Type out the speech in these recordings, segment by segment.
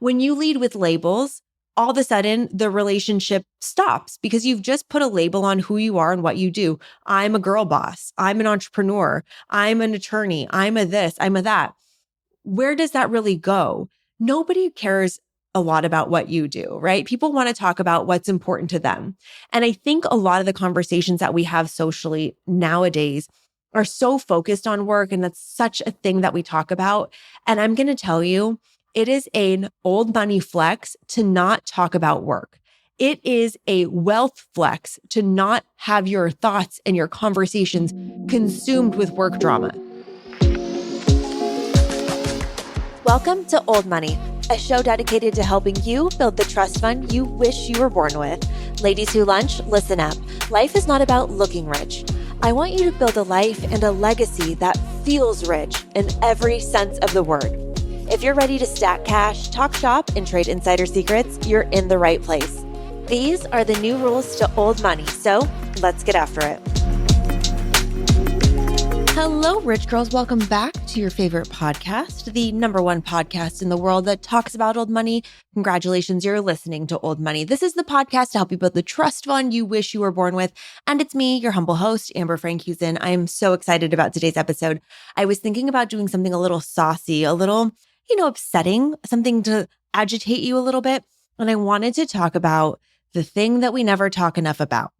When you lead with labels, all of a sudden the relationship stops because you've just put a label on who you are and what you do. I'm a girl boss. I'm an entrepreneur. I'm an attorney. I'm a this. I'm a that. Where does that really go? Nobody cares a lot about what you do, right? People want to talk about what's important to them. And I think a lot of the conversations that we have socially nowadays are so focused on work. And that's such a thing that we talk about. And I'm going to tell you, it is an old money flex to not talk about work. It is a wealth flex to not have your thoughts and your conversations consumed with work drama. Welcome to Old Money, a show dedicated to helping you build the trust fund you wish you were born with. Ladies who lunch, listen up. Life is not about looking rich. I want you to build a life and a legacy that feels rich in every sense of the word. If you're ready to stack cash, talk shop, and trade insider secrets, you're in the right place. These are the new rules to old money, so let's get after it. Hello, rich girls. Welcome back to your favorite podcast, the number one podcast in the world that talks about old money. Congratulations, you're listening to Old Money. This is the podcast to help you build the trust fund you wish you were born with. And it's me, your humble host, Amber Frankusen. I am so excited about today's episode. I was thinking about doing something a little saucy, a little, upsetting, something to agitate you a little bit. And I wanted to talk about the thing that we never talk enough about,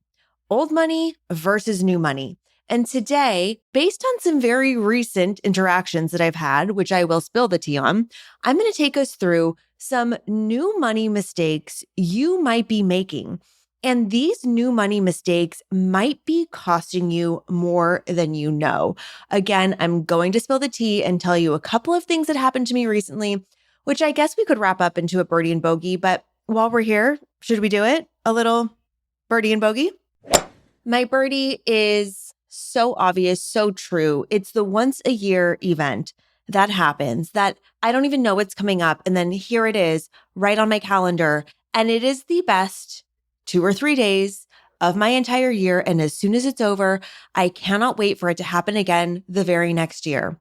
old money versus new money. And today, based on some very recent interactions that I've had, which I will spill the tea on, I'm going to take us through some new money mistakes you might be making. And these new money mistakes might be costing you more than you know. Again, I'm going to spill the tea and tell you a couple of things that happened to me recently, which I guess we could wrap up into a birdie and bogey. But while we're here, should we do it? A little birdie and bogey? My birdie is so obvious, so true. It's the once a year event that happens that I don't even know it's coming up. And then here it is right on my calendar. And it is the best 2 or 3 days of my entire year. And as soon as it's over, I cannot wait for it to happen again the very next year.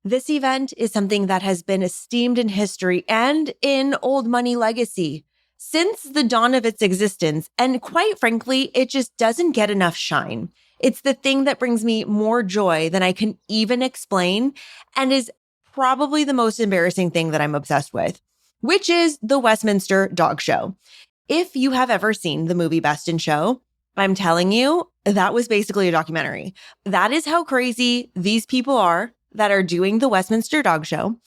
This event is something that has been esteemed in history and in old money legacy since the dawn of its existence. And quite frankly, it just doesn't get enough shine. It's the thing that brings me more joy than I can even explain and is probably the most embarrassing thing that I'm obsessed with, which is the Westminster Dog Show. If you have ever seen the movie Best in Show, I'm telling you, that was basically a documentary. That is how crazy these people are that are doing the Westminster Dog Show.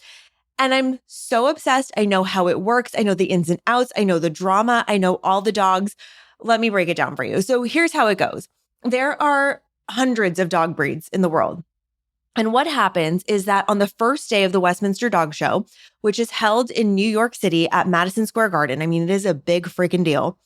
And I'm so obsessed. I know how it works. I know the ins and outs. I know the drama. I know all the dogs. Let me break it down for you. So here's how it goes. There are hundreds of dog breeds in the world. And what happens is that on the first day of the Westminster Dog Show, which is held in New York City at Madison Square Garden, I mean, it is a big freaking deal.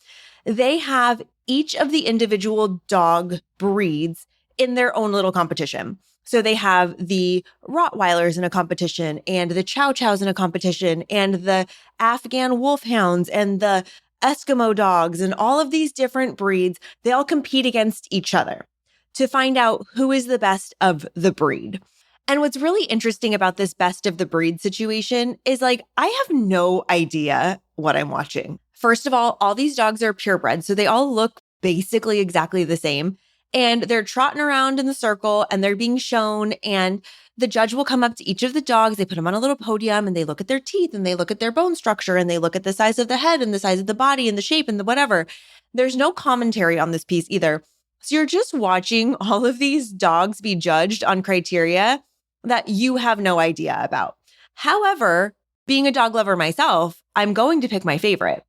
They have each of the individual dog breeds in their own little competition. So they have the Rottweilers in a competition and the Chow Chows in a competition and the Afghan Wolfhounds and the Eskimo dogs and all of these different breeds. They all compete against each other to find out who is the best of the breed. And what's really interesting about this best of the breed situation is I have no idea what I'm watching. First of all these dogs are purebred, so they all look basically exactly the same. And they're trotting around in the circle and they're being shown, and the judge will come up to each of the dogs. They put them on a little podium and they look at their teeth and they look at their bone structure and they look at the size of the head and the size of the body and the shape and the whatever. There's no commentary on this piece either. So you're just watching all of these dogs be judged on criteria that you have no idea about. However, being a dog lover myself, I'm going to pick my favorite.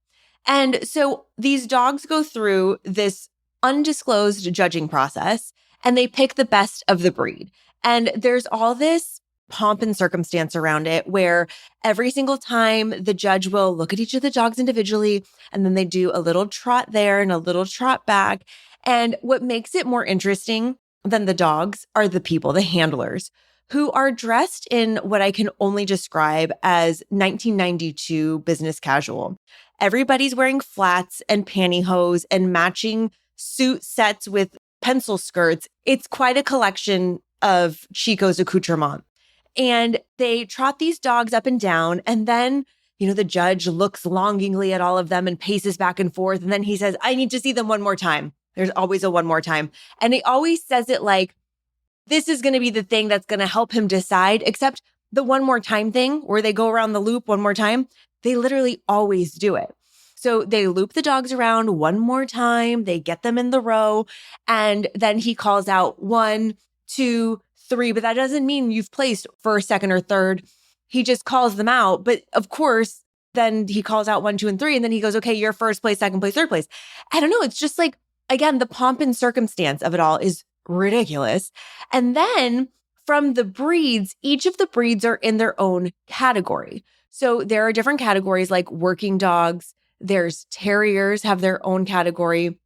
And so these dogs go through this undisclosed judging process and they pick the best of the breed. And there's all this pomp and circumstance around it where every single time the judge will look at each of the dogs individually and then they do a little trot there and a little trot back. And what makes it more interesting than the dogs are the people, the handlers, who are dressed in what I can only describe as 1992 business casual. Everybody's wearing flats and pantyhose and matching suit sets with pencil skirts. It's quite a collection of Chico's accoutrement. And they trot these dogs up and down, and then the judge looks longingly at all of them and paces back and forth. And then he says, I need to see them one more time. There's always a one more time. And he always says it like, this is going to be the thing that's going to help him decide, except the one more time thing where they go around the loop one more time, they literally always do it. So they loop the dogs around one more time, they get them in the row, and then he calls out 1, 2, 3, but that doesn't mean you've placed first, second, or third. He just calls them out. But of course, then he calls out 1, 2, and 3, and then he goes, okay, you're first place, second place, third place. I don't know. It's just like, again, the pomp and circumstance of it all is ridiculous. And then from the breeds, each of the breeds are in their own category. So there are different categories like working dogs. There's terriers have their own category.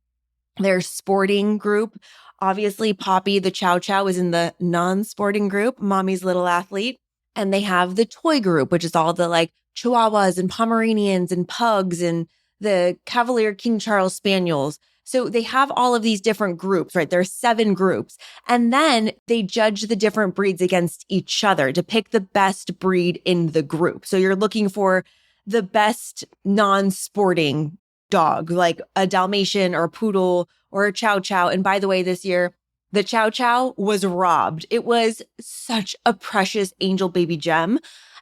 There's sporting group. Obviously, Poppy, the Chow Chow, is in the non-sporting group, Mommy's Little Athlete. And they have the toy group, which is all the like Chihuahuas and Pomeranians and Pugs and the Cavalier King Charles Spaniels. So they have all of these different groups, right? There's 7 groups. And then they judge the different breeds against each other to pick the best breed in the group. So you're looking for the best non-sporting dog, like a Dalmatian or a poodle or a Chow Chow. And by the way, this year, the Chow Chow was robbed. It was such a precious angel baby gem,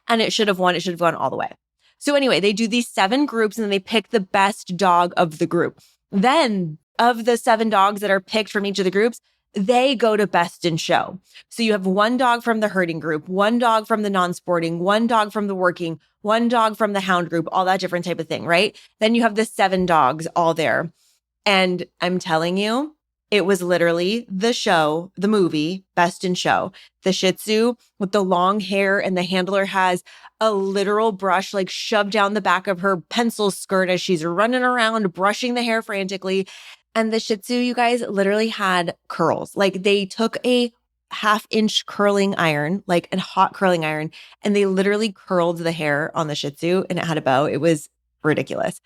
and it should have won. It should have gone all the way. So anyway, they do these 7 groups and then they pick the best dog of the group. Then of the 7 dogs that are picked from each of the groups, they go to best in show. So you have 1 dog from the herding group, 1 dog from the non-sporting, 1 dog from the working, 1 dog from the hound group, all that different type of thing, right? Then you have the 7 dogs all there. And I'm telling you, it was literally the show, the movie, Best in Show. The Shih Tzu with the long hair, and the handler has a literal brush like shoved down the back of her pencil skirt as she's running around, brushing the hair frantically. And the Shih Tzu, you guys, literally had curls. Like they took a 1/2-inch curling iron, like a hot curling iron, and they literally curled the hair on the Shih Tzu, and it had a bow. It was ridiculous.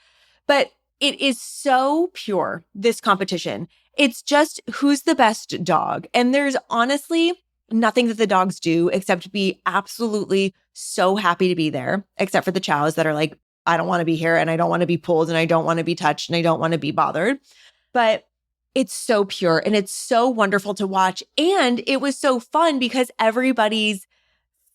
But it is so pure, this competition. It's just who's the best dog. And there's honestly nothing that the dogs do except be absolutely so happy to be there, except for the chows that are like, I don't want to be here and I don't want to be pulled and I don't want to be touched and I don't want to be bothered. But it's so pure and it's so wonderful to watch. And it was so fun because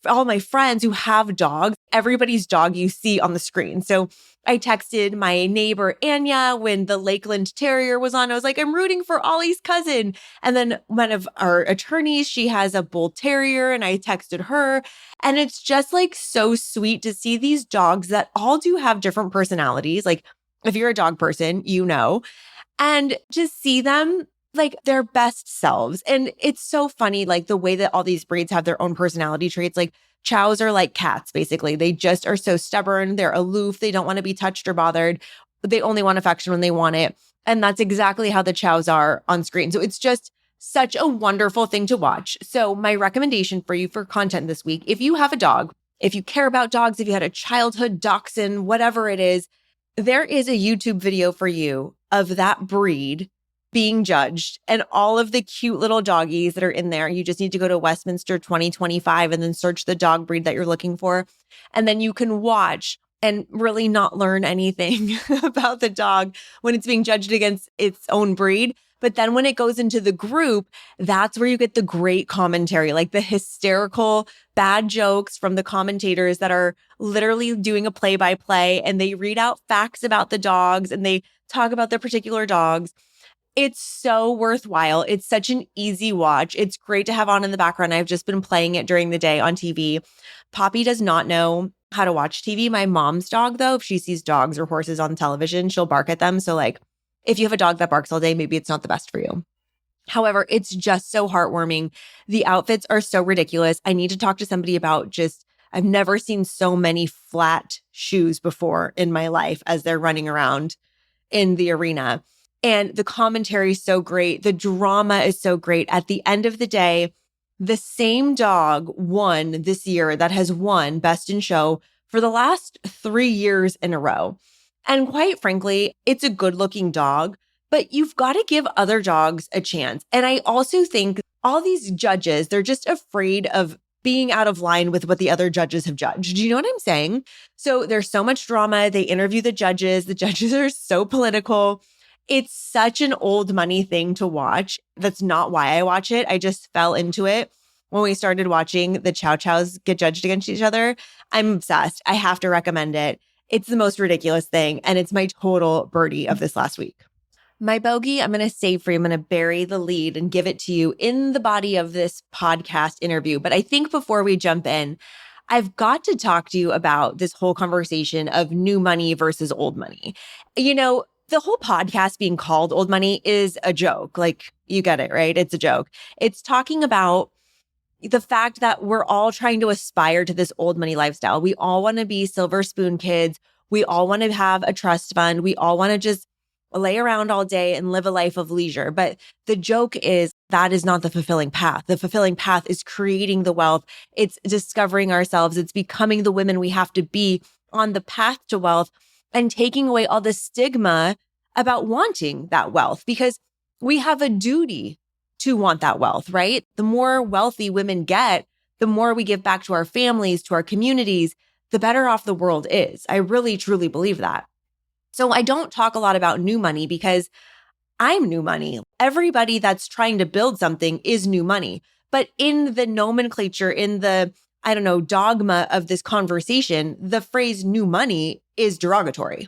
all my friends who have dogs, everybody's dog you see on the screen. So I texted my neighbor, Anya, when the Lakeland Terrier was on. I was like, I'm rooting for Ollie's cousin. And then one of our attorneys, she has a Bull Terrier, and I texted her. And it's just like so sweet to see these dogs that all do have different personalities. Like if you're a dog person, and just see them like their best selves. And it's so funny, like the way that all these breeds have their own personality traits. Like chows are like cats, basically. They just are so stubborn. They're aloof. They don't want to be touched or bothered. They only want affection when they want it. And that's exactly how the chows are on screen. So it's just such a wonderful thing to watch. So my recommendation for you for content this week, if you have a dog, if you care about dogs, if you had a childhood dachshund, whatever it is, there is a YouTube video for you of that breed being judged and all of the cute little doggies that are in there. You just need to go to Westminster 2025 and then search the dog breed that you're looking for. And then you can watch and really not learn anything about the dog when it's being judged against its own breed. But then when it goes into the group, that's where you get the great commentary, like the hysterical bad jokes from the commentators that are literally doing a play-by-play, and they read out facts about the dogs and they talk about their particular dogs. It's so worthwhile. It's such an easy watch. It's great to have on in the background. I've just been playing it during the day on TV. Poppy does not know how to watch TV. My mom's dog, though, if she sees dogs or horses on television, she'll bark at them. So like, if you have a dog that barks all day, maybe it's not the best for you. However, it's just so heartwarming. The outfits are so ridiculous. I need to talk to somebody about I've never seen so many flat shoes before in my life as they're running around in the arena. And the commentary is so great. The drama is so great. At the end of the day, the same dog won this year that has won Best in Show for the last 3 years in a row. And quite frankly, it's a good-looking dog, but you've got to give other dogs a chance. And I also think all these judges, they're just afraid of being out of line with what the other judges have judged. Do you know what I'm saying? So there's so much drama. They interview the judges. The judges are so political. It's such an old money thing to watch. That's not why I watch it. I just fell into it when we started watching the Chow Chows get judged against each other. I'm obsessed. I have to recommend it. It's the most ridiculous thing. And it's my total birdie of this last week. My bogey, I'm going to save for you. I'm going to bury the lead and give it to you in the body of this podcast interview. But I think before we jump in, I've got to talk to you about this whole conversation of new money versus old money. You know, the whole podcast being called Old Money is a joke. Like, you get it, right? It's a joke. It's talking about the fact that we're all trying to aspire to this old money lifestyle. We all want to be silver spoon kids. We all want to have a trust fund. We all want to just lay around all day and live a life of leisure. But the joke is that is not the fulfilling path. The fulfilling path is creating the wealth. It's discovering ourselves. It's becoming the women we have to be on the path to wealth and taking away all the stigma about wanting that wealth, because we have a duty to want that wealth, right? The more wealthy women get, the more we give back to our families, to our communities, the better off the world is. I really, truly believe that. So I don't talk a lot about new money because I'm new money. Everybody that's trying to build something is new money. But in the nomenclature, in the, dogma of this conversation, the phrase new money is derogatory.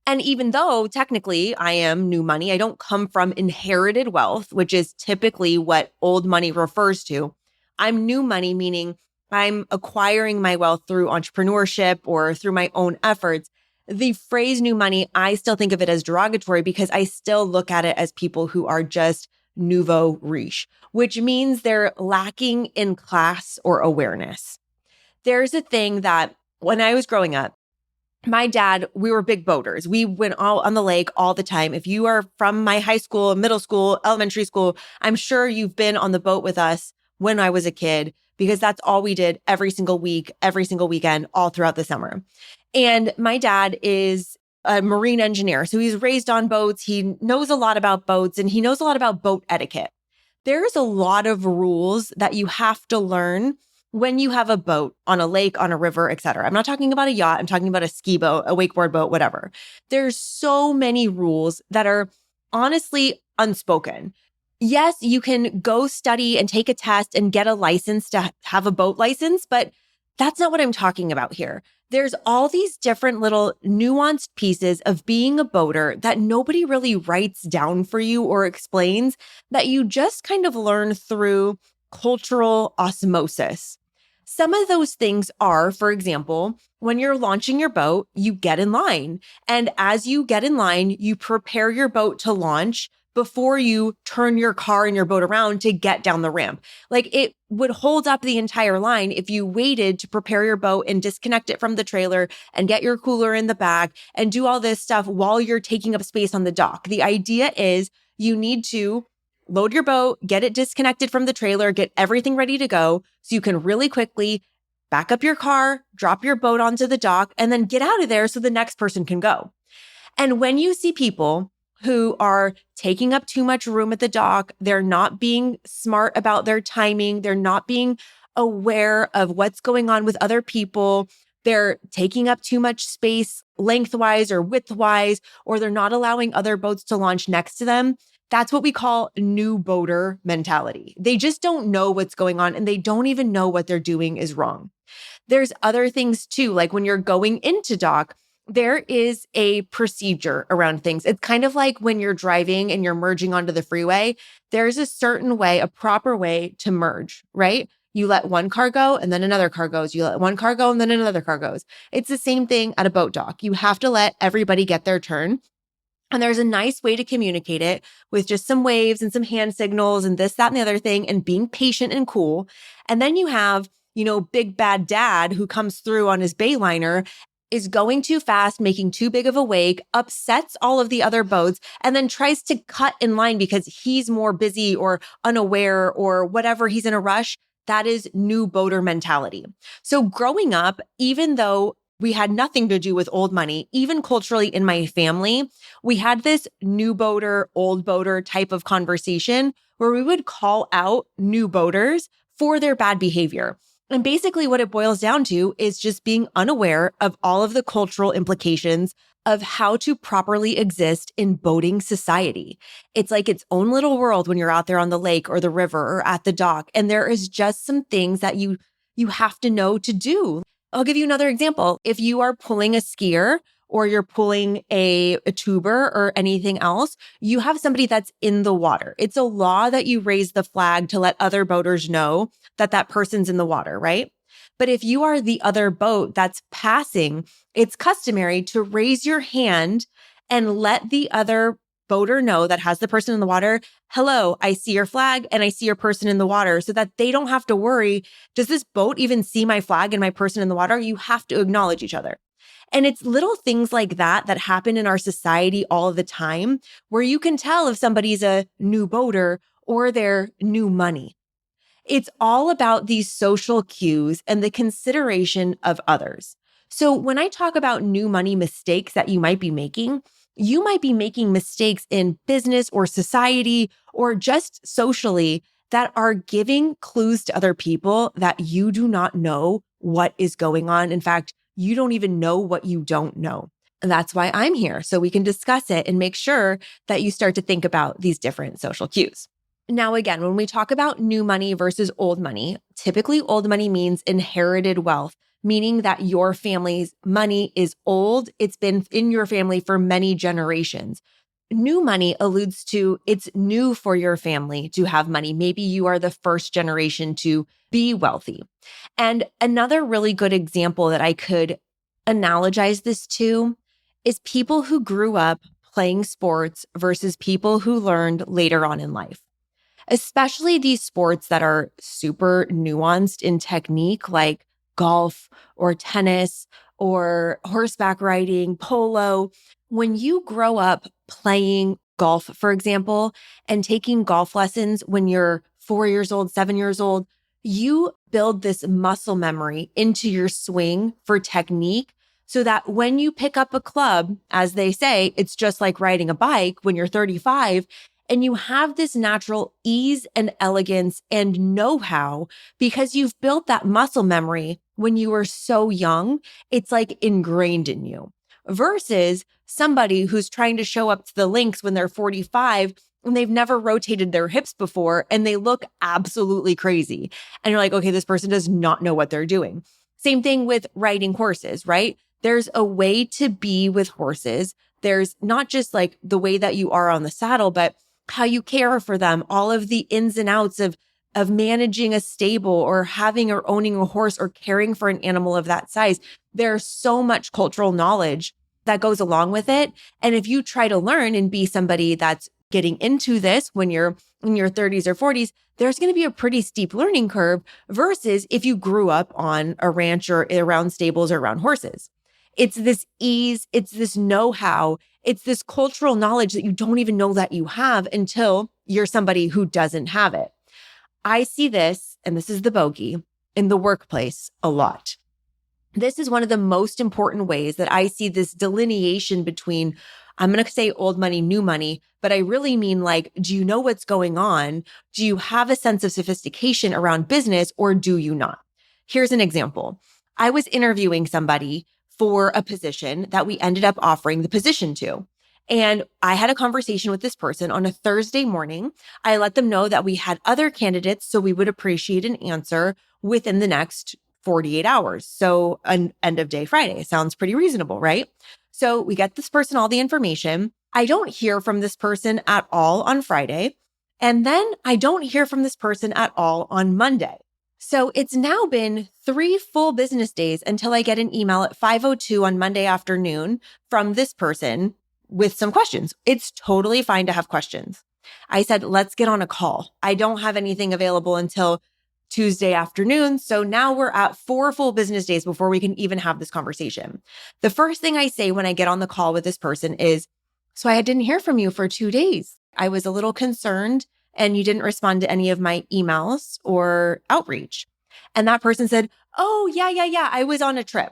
And even though technically I am new money, I don't come from inherited wealth, which is typically what old money refers to. I'm new money, meaning I'm acquiring my wealth through entrepreneurship or through my own efforts. The phrase new money, I still think of it as derogatory because I still look at it as people who are just nouveau riche, which means they're lacking in class or awareness. There's a thing that when I was growing up, my dad, we were big boaters. We went all on the lake all the time. If you are from my high school, middle school, elementary school, I'm sure you've been on the boat with us when I was a kid, because that's all we did every single week, every single weekend, all throughout the summer. And my dad is a marine engineer. So he's raised on boats. He knows a lot about boats and he knows a lot about boat etiquette. There's a lot of rules that you have to learn when you have a boat on a lake, on a river, et cetera. I'm not talking about a yacht. I'm talking about a ski boat, a wakeboard boat, whatever. There's so many rules that are honestly unspoken. Yes, you can go study and take a test and get a license to have a boat license, but that's not what I'm talking about here. There's all these different little nuanced pieces of being a boater that nobody really writes down for you or explains, that you just kind of learn through cultural osmosis. Some of those things are, for example, when you're launching your boat, you get in line. And as you get in line, you prepare your boat to launch before you turn your car and your boat around to get down the ramp. Like, it would hold up the entire line if you waited to prepare your boat and disconnect it from the trailer and get your cooler in the back and do all this stuff while you're taking up space on the dock. The idea is you need to load your boat, get it disconnected from the trailer, get everything ready to go so you can really quickly back up your car, drop your boat onto the dock, and then get out of there so the next person can go. And when you see people who are taking up too much room at the dock, they're not being smart about their timing, they're not being aware of what's going on with other people, they're taking up too much space lengthwise or widthwise, or they're not allowing other boats to launch next to them. That's what we call new boater mentality. They just don't know what's going on and they don't even know what they're doing is wrong. There's other things too, like when you're going into dock, there is a procedure around things. It's kind of like when you're driving and you're merging onto the freeway, there's a certain way, a proper way to merge, right? You let one car go and then another car goes. You let one car go and then another car goes. It's the same thing at a boat dock. You have to let everybody get their turn. And there's a nice way to communicate it with just some waves and some hand signals and this, that, and the other thing, and being patient and cool. And then you have, big bad dad who comes through on his Bayliner, is going too fast, making too big of a wake, upsets all of the other boats, and then tries to cut in line because he's more busy or unaware or whatever, he's in a rush. That is new boater mentality. So growing up, even though we had nothing to do with old money, even culturally in my family, we had this new boater, old boater type of conversation where we would call out new boaters for their bad behavior. And basically what it boils down to is just being unaware of all of the cultural implications of how to properly exist in boating society. It's like its own little world when you're out there on the lake or the river or at the dock. And there is just some things that you have to know to do. I'll give you another example. If you are pulling a skier or you're pulling a tuber or anything else, you have somebody that's in the water. It's a law that you raise the flag to let other boaters know that that person's in the water, right? But if you are the other boat that's passing, it's customary to raise your hand and let the other boater know that has the person in the water, hello, I see your flag and I see your person in the water, so that they don't have to worry, does this boat even see my flag and my person in the water? You have to acknowledge each other. And it's little things like that that happen in our society all the time, where you can tell if somebody's a new boater or they're new money. It's all about these social cues and the consideration of others. So when I talk about new money mistakes that you might be making mistakes in business or society or just socially that are giving clues to other people that you do not know what is going on. In fact, you don't even know what you don't know. And that's why I'm here, so we can discuss it and make sure that you start to think about these different social cues. Now, again, when we talk about new money versus old money, typically old money means inherited wealth, meaning that your family's money is old. It's been in your family for many generations. New money alludes to it's new for your family to have money. Maybe you are the first generation to be wealthy. And another really good example that I could analogize this to is people who grew up playing sports versus people who learned later on in life. Especially these sports that are super nuanced in technique, like golf or tennis or horseback riding, polo. When you grow up playing golf, for example, and taking golf lessons when you're 4 years old, 7 years old, you build this muscle memory into your swing for technique so that when you pick up a club, as they say, it's just like riding a bike when you're 35, and you have this natural ease and elegance and know-how because you've built that muscle memory when you were so young. It's like ingrained in you versus somebody who's trying to show up to the links when they're 45 and they've never rotated their hips before and they look absolutely crazy. And you're like, okay, this person does not know what they're doing. Same thing with riding horses, right? There's a way to be with horses. There's not just like the way that you are on the saddle, but how you care for them, all of the ins and outs of managing a stable or having or owning a horse or caring for an animal of that size. There's so much cultural knowledge that goes along with it. And if you try to learn and be somebody that's getting into this when you're in your 30s or 40s, there's going to be a pretty steep learning curve versus if you grew up on a ranch or around stables or around horses. It's this ease, it's this know-how, it's this cultural knowledge that you don't even know that you have until you're somebody who doesn't have it. I see this, and this is the bogey, in the workplace a lot. This is one of the most important ways that I see this delineation between, I'm going to say old money, new money, but I really mean like, do you know what's going on? Do you have a sense of sophistication around business or do you not? Here's an example. I was interviewing somebody for a position that we ended up offering the position to. And I had a conversation with this person on a Thursday morning. I let them know that we had other candidates, so we would appreciate an answer within the next 48 hours. So an end of day Friday sounds pretty reasonable, right? So we get this person all the information. I don't hear from this person at all on Friday. And then I don't hear from this person at all on Monday. So it's now been 3 full business days until I get an email at 5:02 on Monday afternoon from this person with some questions. It's totally fine to have questions. I said, let's get on a call. I don't have anything available until Tuesday afternoon. So now we're at 4 full business days before we can even have this conversation. The first thing I say when I get on the call with this person is, so I didn't hear from you for 2 days. I was a little concerned and you didn't respond to any of my emails or outreach. And that person said, oh, yeah. I was on a trip.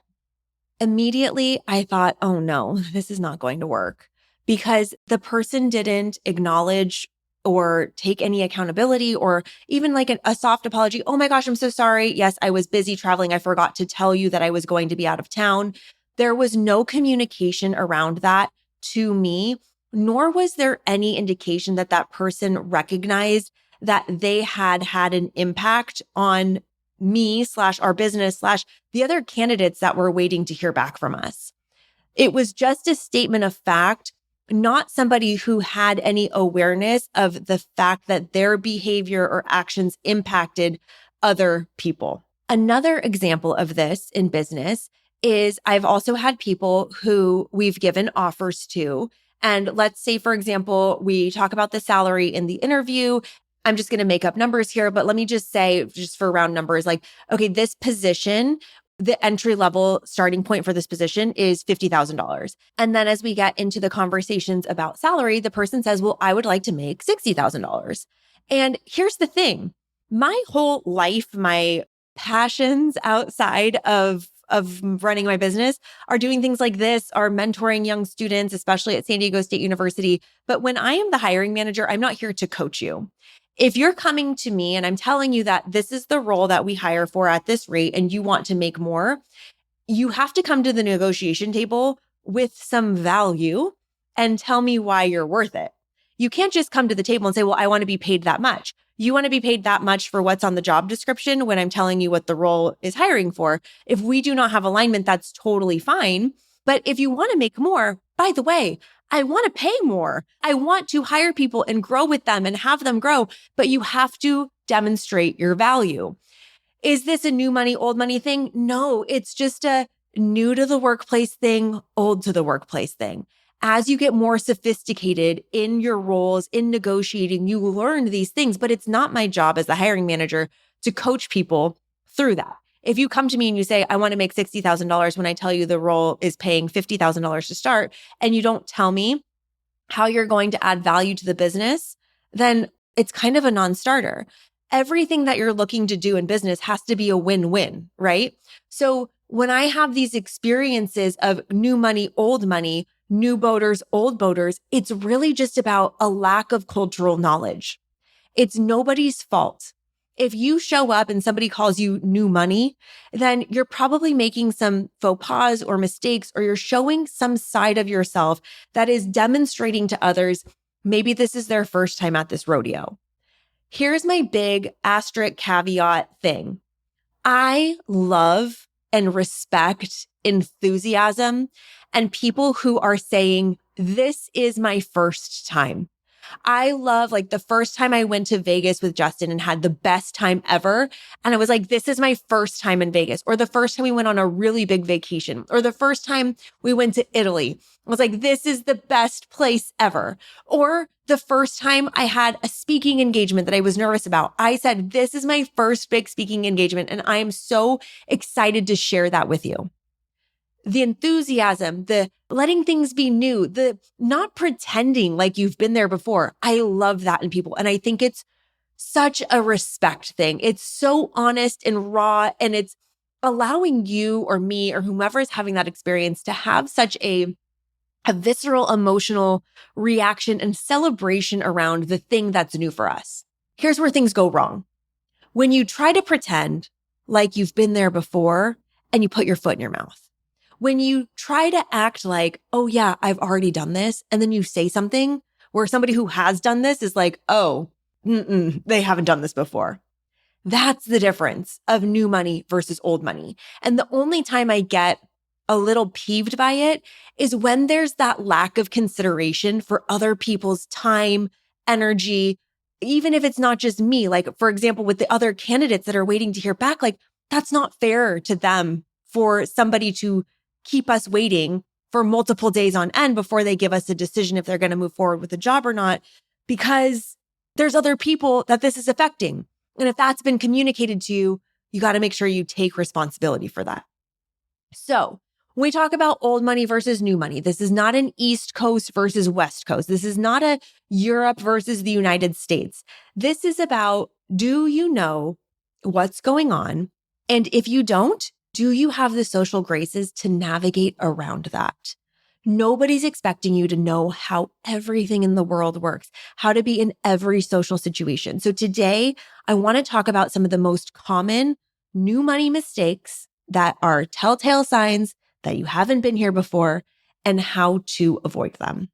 Immediately, I thought, oh no, this is not going to work because the person didn't acknowledge or take any accountability or even like a soft apology. Oh my gosh, I'm so sorry. Yes, I was busy traveling. I forgot to tell you that I was going to be out of town. There was no communication around that to me, nor was there any indication that that person recognized that they had an impact on me / our business / the other candidates that were waiting to hear back from us. It was just a statement of fact, not somebody who had any awareness of the fact that their behavior or actions impacted other people. Another example of this in business is I've also had people who we've given offers to. And let's say, for example, we talk about the salary in the interview. I'm just going to make up numbers here, but let me just say, just for round numbers, like, okay, this position, the entry level starting point for this position is $50,000. And then as we get into the conversations about salary, the person says, well, I would like to make $60,000. And here's the thing, my whole life, my passions outside of running my business are doing things like this, are mentoring young students, especially at San Diego State University. But when I am the hiring manager, I'm not here to coach you. If you're coming to me and I'm telling you that this is the role that we hire for at this rate and you want to make more, you have to come to the negotiation table with some value and tell me why you're worth it. You can't just come to the table and say, well, I want to be paid that much. You want to be paid that much for what's on the job description when I'm telling you what the role is hiring for. If we do not have alignment, that's totally fine. But if you want to make more, by the way, I want to pay more. I want to hire people and grow with them and have them grow, but you have to demonstrate your value. Is this a new money, old money thing? No, it's just a new to the workplace thing, old to the workplace thing. As you get more sophisticated in your roles, in negotiating, you learn these things, but it's not my job as the hiring manager to coach people through that. If you come to me and you say, I want to make $60,000 when I tell you the role is paying $50,000 to start, and you don't tell me how you're going to add value to the business, then it's kind of a non-starter. Everything that you're looking to do in business has to be a win-win, right? So when I have these experiences of new money, old money, new boaters, old boaters, it's really just about a lack of cultural knowledge. It's nobody's fault. If you show up and somebody calls you new money, then you're probably making some faux pas or mistakes, or you're showing some side of yourself that is demonstrating to others, maybe this is their first time at this rodeo. Here's my big asterisk caveat thing. I love and respect enthusiasm and people who are saying, this is my first time. I love, like, the first time I went to Vegas with Justin and had the best time ever. And I was like, this is my first time in Vegas. Or the first time we went on a really big vacation. Or the first time we went to Italy. I was like, this is the best place ever. Or the first time I had a speaking engagement that I was nervous about. I said, this is my first big speaking engagement. And I am so excited to share that with you. The enthusiasm, the letting things be new, the not pretending like you've been there before. I love that in people. And I think it's such a respect thing. It's so honest and raw, and it's allowing you or me or whomever is having that experience to have such a visceral emotional reaction and celebration around the thing that's new for us. Here's where things go wrong. When you try to pretend like you've been there before and you put your foot in your mouth. When you try to act like, oh yeah, I've already done this, and then you say something where somebody who has done this is like, oh, they haven't done this before. That's the difference of new money versus old money. And the only time I get a little peeved by it is when there's that lack of consideration for other people's time, energy, even if it's not just me. Like, for example, with the other candidates that are waiting to hear back, like, that's not fair to them for somebody to keep us waiting for multiple days on end before they give us a decision if they're going to move forward with the job or not, because there's other people that this is affecting. And if that's been communicated to you, you got to make sure you take responsibility for that. So when we talk about old money versus new money, this is not an East Coast versus West Coast. This is not a Europe versus the United States. This is about, do you know what's going on? And if you don't, do you have the social graces to navigate around that? Nobody's expecting you to know how everything in the world works, how to be in every social situation. So today, I want to talk about some of the most common new money mistakes that are telltale signs that you haven't been here before and how to avoid them.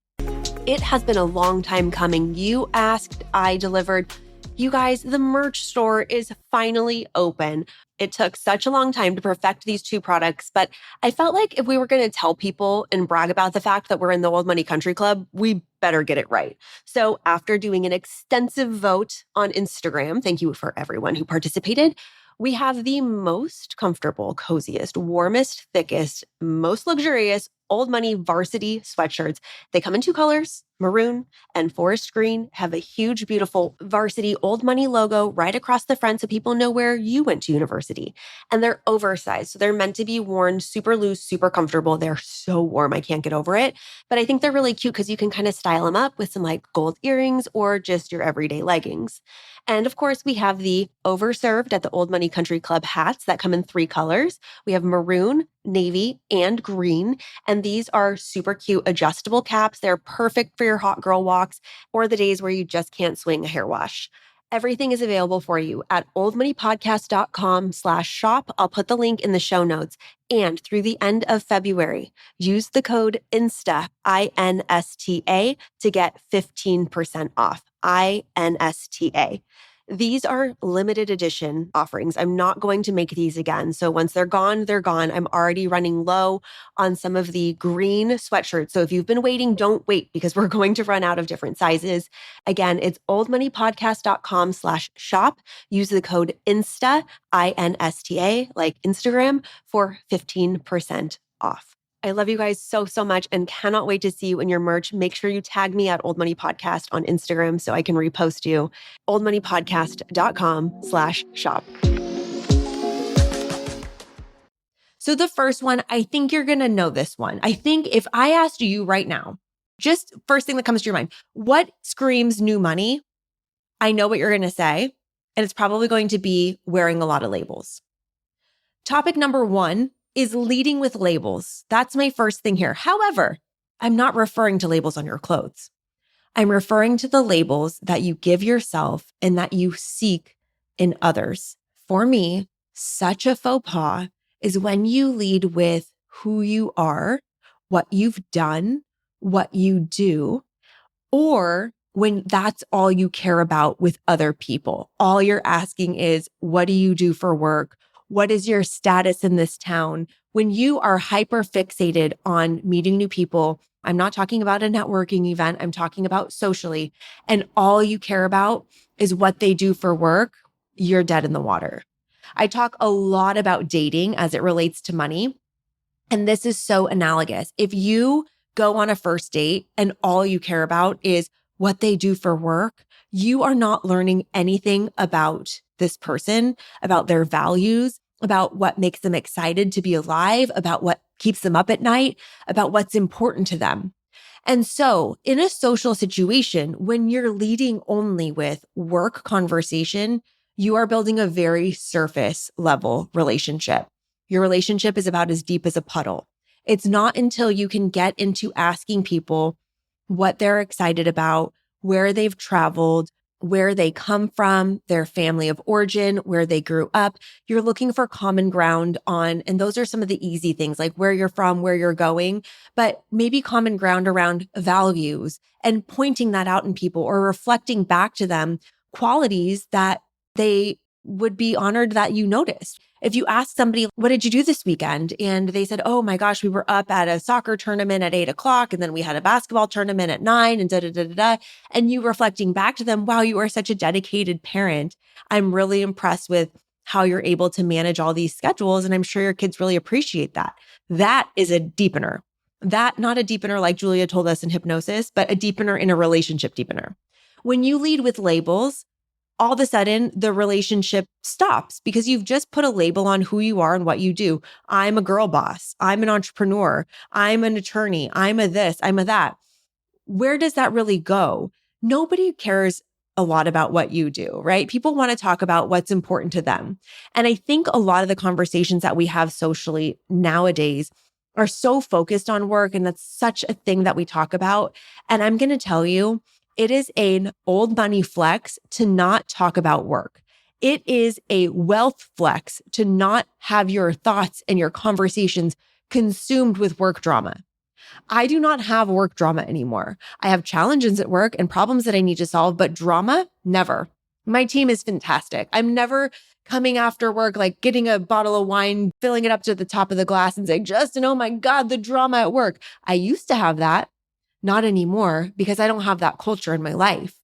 It has been a long time coming. You asked, I delivered. You guys, the merch store is finally open. It took such a long time to perfect these two products, but I felt like if we were going to tell people and brag about the fact that we're in the Old Money Country Club, we better get it right. So after doing an extensive vote on Instagram, thank you for everyone who participated, we have the most comfortable, coziest, warmest, thickest, most luxurious Old Money varsity sweatshirts. They come in two colors, maroon and forest green, have a huge, beautiful varsity Old Money logo right across the front so people know where you went to university. And they're oversized, so they're meant to be worn super loose, super comfortable. They're so warm, I can't get over it. But I think they're really cute because you can kind of style them up with some like gold earrings or just your everyday leggings. And of course, we have the overserved at the Old Money Country Club hats that come in three colors. We have maroon, navy, and green. And these are super cute adjustable caps. They're perfect for your hot girl walks or the days where you just can't swing a hair wash. Everything is available for you at oldmoneypodcast.com/shop. I'll put the link in the show notes. And through the end of February, use the code INSTA, INSTA, to get 15% off. INSTA. These are limited edition offerings. I'm not going to make these again. So once they're gone, they're gone. I'm already running low on some of the green sweatshirts. So if you've been waiting, don't wait because we're going to run out of different sizes. Again, it's oldmoneypodcast.com/shop. Use the code INSTA, INSTA, like Instagram, for 15% off. I love you guys so, so much and cannot wait to see you in your merch. Make sure you tag me at Old Money Podcast on Instagram so I can repost you. oldmoneypodcast.com/shop. So the first one, I think you're going to know this one. I think if I asked you right now, just first thing that comes to your mind, what screams new money? I know what you're going to say, and it's probably going to be wearing a lot of labels. Topic number one is leading with labels. That's my first thing here. However, I'm not referring to labels on your clothes. I'm referring to the labels that you give yourself and that you seek in others. For me, such a faux pas is when you lead with who you are, what you've done, what you do, or when that's all you care about with other people. All you're asking is, what do you do for work? What is your status in this town? When you are hyper fixated on meeting new people, I'm not talking about a networking event, I'm talking about socially, and all you care about is what they do for work, you're dead in the water. I talk a lot about dating as it relates to money, and this is so analogous. If you go on a first date and all you care about is what they do for work, you are not learning anything about this person, about their values, about what makes them excited to be alive, about what keeps them up at night, about what's important to them. And so in a social situation, when you're leading only with work conversation, you are building a very surface level relationship. Your relationship is about as deep as a puddle. It's not until you can get into asking people what they're excited about, where they've traveled, where they come from, their family of origin, where they grew up. You're looking for common ground on, and those are some of the easy things like where you're from, where you're going, but maybe common ground around values and pointing that out in people or reflecting back to them qualities that they would be honored that you noticed. If you ask somebody, what did you do this weekend? And they said, oh my gosh, we were up at a soccer tournament at 8:00 and then we had a basketball tournament at 9 and da. And you reflecting back to them, wow, you are such a dedicated parent. I'm really impressed with how you're able to manage all these schedules. And I'm sure your kids really appreciate that. That is a deepener. That, not a deepener like Julia told us in hypnosis, but a deepener in a relationship deepener. When you lead with labels, all of a sudden the relationship stops because you've just put a label on who you are and what you do. I'm a girl boss. I'm an entrepreneur. I'm an attorney. I'm a this, I'm a that. Where does that really go? Nobody cares a lot about what you do, right? People want to talk about what's important to them. And I think a lot of the conversations that we have socially nowadays are so focused on work. And that's such a thing that we talk about. And I'm going to tell you, it is an old money flex to not talk about work. It is a wealth flex to not have your thoughts and your conversations consumed with work drama. I do not have work drama anymore. I have challenges at work and problems that I need to solve, but drama, never. My team is fantastic. I'm never coming after work, like getting a bottle of wine, filling it up to the top of the glass and saying, Justin, oh my God, the drama at work. I used to have that, not anymore, because I don't have that culture in my life.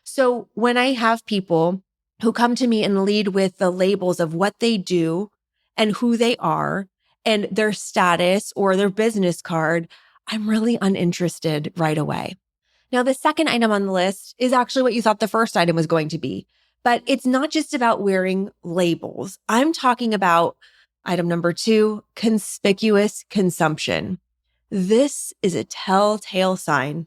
So when I have people who come to me and lead with the labels of what they do and who they are and their status or their business card, I'm really uninterested right away. Now, the second item on the list is actually what you thought the first item was going to be, but it's not just about wearing labels. I'm talking about item number 2, conspicuous consumption. This is a telltale sign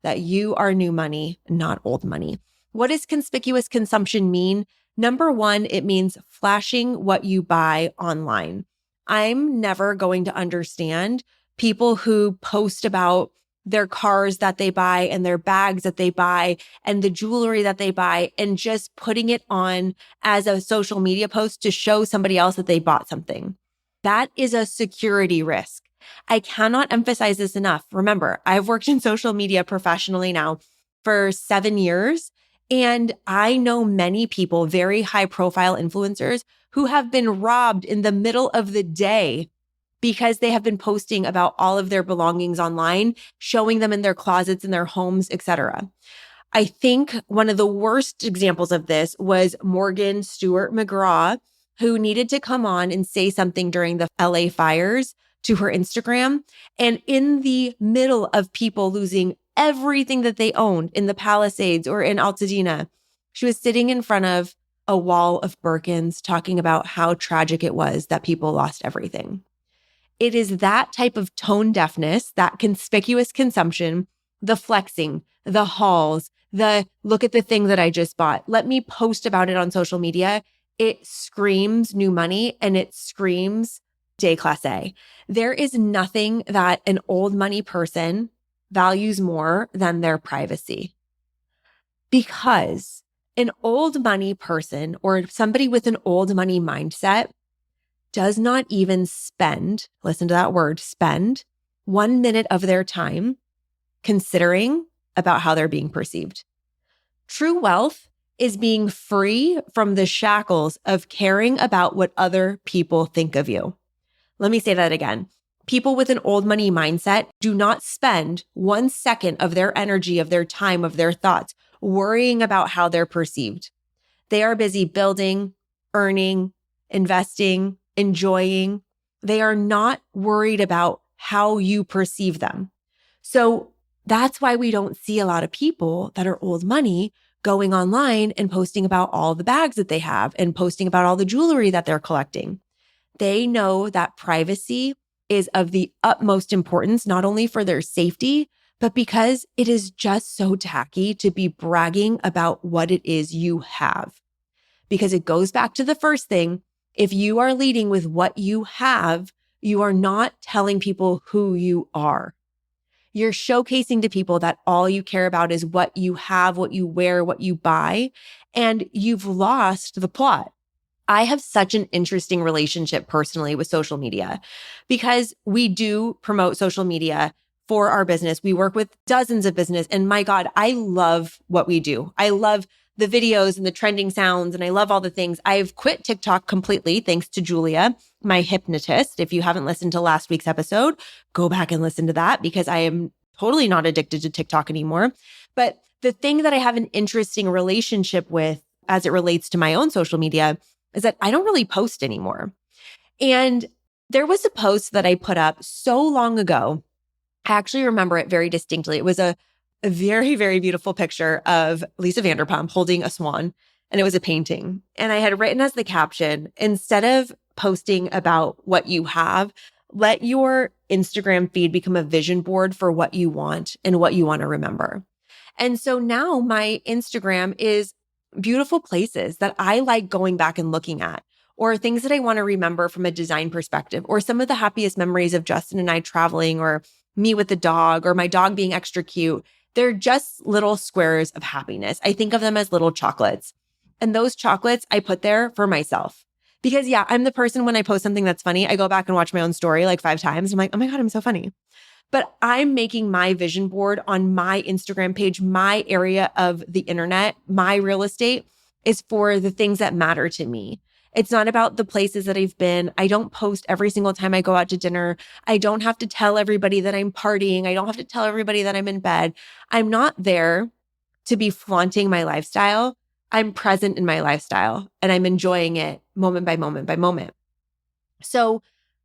that you are new money, not old money. What does conspicuous consumption mean? Number 1, it means flashing what you buy online. I'm never going to understand people who post about their cars that they buy and their bags that they buy and the jewelry that they buy and just putting it on as a social media post to show somebody else that they bought something. That is a security risk. I cannot emphasize this enough. Remember, I've worked in social media professionally now for 7 years, and I know many people, very high profile influencers, who have been robbed in the middle of the day because they have been posting about all of their belongings online, showing them in their closets, in their homes, etc. I think one of the worst examples of this was Morgan Stewart McGraw, who needed to come on and say something during the LA fires to her Instagram. And in the middle of people losing everything that they owned in the Palisades or in Altadena, she was sitting in front of a wall of Birkins talking about how tragic it was that people lost everything. It is that type of tone deafness, that conspicuous consumption, the flexing, the hauls, the look at the thing that I just bought. Let me post about it on social media. It screams new money and it screams déclassé. There is nothing that an old money person values more than their privacy. Because an old money person or somebody with an old money mindset does not even spend, listen to that word, spend 1 minute of their time considering about how they're being perceived. True wealth is being free from the shackles of caring about what other people think of you. Let me say that again. People with an old money mindset do not spend 1 second of their energy, of their time, of their thoughts worrying about how they're perceived. They are busy building, earning, investing, enjoying. They are not worried about how you perceive them. So that's why we don't see a lot of people that are old money going online and posting about all the bags that they have and posting about all the jewelry that they're collecting. They know that privacy is of the utmost importance, not only for their safety, but because it is just so tacky to be bragging about what it is you have. Because it goes back to the first thing. If you are leading with what you have, you are not telling people who you are. You're showcasing to people that all you care about is what you have, what you wear, what you buy, and you've lost the plot. I have such an interesting relationship personally with social media because we do promote social media for our business. We work with dozens of business, and my God, I love what we do. I love the videos and the trending sounds, and I love all the things. I've quit TikTok completely thanks to Julia, my hypnotist. If you haven't listened to last week's episode, go back and listen to that because I am totally not addicted to TikTok anymore. But the thing that I have an interesting relationship with as it relates to my own social media is that I don't really post anymore. And there was a post that I put up so long ago. I actually remember it very distinctly. It was a very, very beautiful picture of Lisa Vanderpump holding a swan, and it was a painting. And I had written as the caption, instead of posting about what you have, let your Instagram feed become a vision board for what you want and what you want to remember. And so now my Instagram is beautiful places that I like going back and looking at, or things that I want to remember from a design perspective, or some of the happiest memories of Justin and I traveling, or me with the dog, or my dog being extra cute. They're just little squares of happiness. I think of them as little chocolates. And those chocolates I put there for myself. Because yeah, I'm the person when I post something that's funny, I go back and watch my own story like 5 times. I'm like, oh my God, I'm so funny. But I'm making my vision board on my Instagram page, my area of the internet, my real estate is for the things that matter to me. It's not about the places that I've been. I don't post every single time I go out to dinner. I don't have to tell everybody that I'm partying. I don't have to tell everybody that I'm in bed. I'm not there to be flaunting my lifestyle. I'm present in my lifestyle and I'm enjoying it moment by moment by moment. So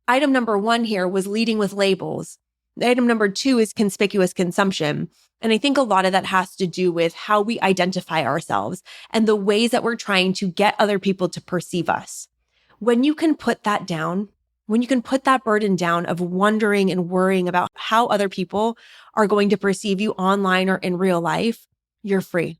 item number 1 here was leading with labels. Item number 2 is conspicuous consumption. And I think a lot of that has to do with how we identify ourselves and the ways that we're trying to get other people to perceive us. When you can put that down, when you can put that burden down of wondering and worrying about how other people are going to perceive you online or in real life, you're free.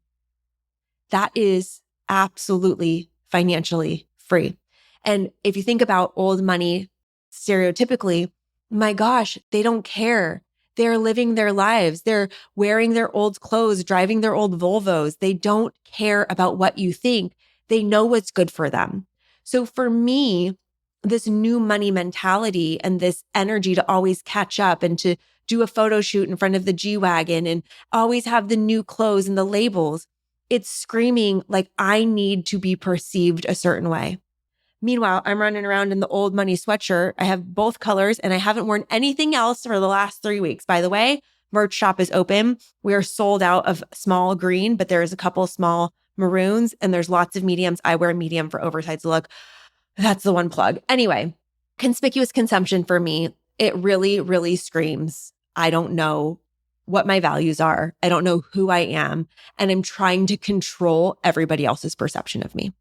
That is absolutely financially free. And if you think about old money stereotypically, my gosh, they don't care. They're living their lives. They're wearing their old clothes, driving their old Volvos. They don't care about what you think. They know what's good for them. So for me, this new money mentality and this energy to always catch up and to do a photo shoot in front of the G-Wagon and always have the new clothes and the labels, it's screaming like I need to be perceived a certain way. Meanwhile, I'm running around in the old money sweatshirt. I have both colors and I haven't worn anything else for the last 3 weeks. By the way, merch shop is open. We are sold out of small green, but there's a couple small maroons and there's lots of mediums. I wear medium for oversized look. That's the one plug. Anyway, conspicuous consumption for me, it really, really screams, I don't know what my values are. I don't know who I am. And I'm trying to control everybody else's perception of me.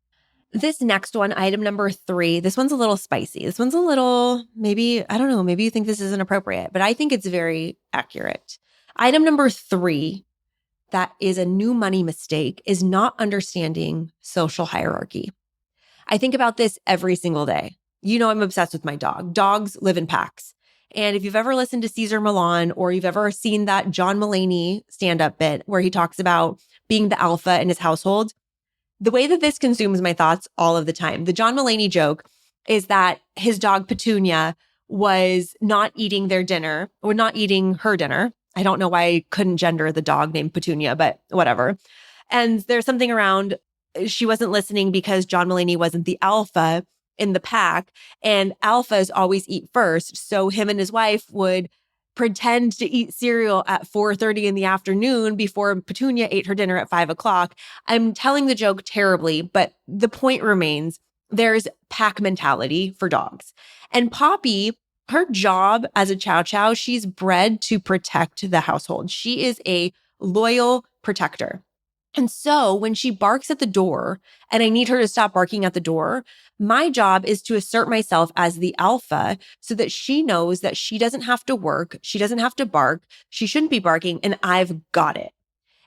This next one, item number 3, this one's a little spicy. This one's a little, maybe, I don't know, maybe you think this isn't appropriate, but I think it's very accurate. Item number 3, that is a new money mistake, is not understanding social hierarchy. I think about this every single day. You know, I'm obsessed with my dog. Dogs live in packs. And if you've ever listened to Cesar Millan or you've ever seen that John Mulaney stand-up bit where he talks about being the alpha in his household, the way that this consumes my thoughts all of the time. The John Mulaney joke is that his dog Petunia was not eating their dinner or not eating her dinner. I don't know why I couldn't gender the dog named Petunia, but whatever. And there's something around she wasn't listening because John Mulaney wasn't the alpha in the pack, and alphas always eat first. So him and his wife would pretend to eat cereal at 4:30 in the afternoon before Petunia ate her dinner at 5 o'clock. I'm telling the joke terribly, but the point remains there's pack mentality for dogs. And Poppy, her job as a chow chow, she's bred to protect the household. She is a loyal protector. And so when she barks at the door and I need her to stop barking at the door, my job is to assert myself as the alpha so that she knows that she doesn't have to work. She doesn't have to bark. She shouldn't be barking and I've got it.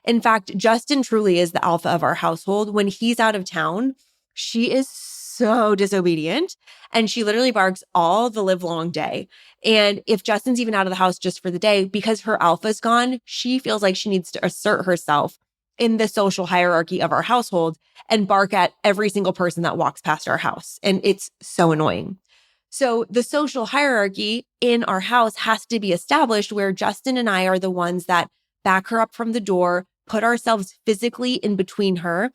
In fact, Justin truly is the alpha of our household. When he's out of town, she is so disobedient and she literally barks all the live long day. And if Justin's even out of the house just for the day, because her alpha's gone, she feels like she needs to assert herself in the social hierarchy of our household and bark at every single person that walks past our house. And it's so annoying. So the social hierarchy in our house has to be established where Justin and I are the ones that back her up from the door, put ourselves physically in between her,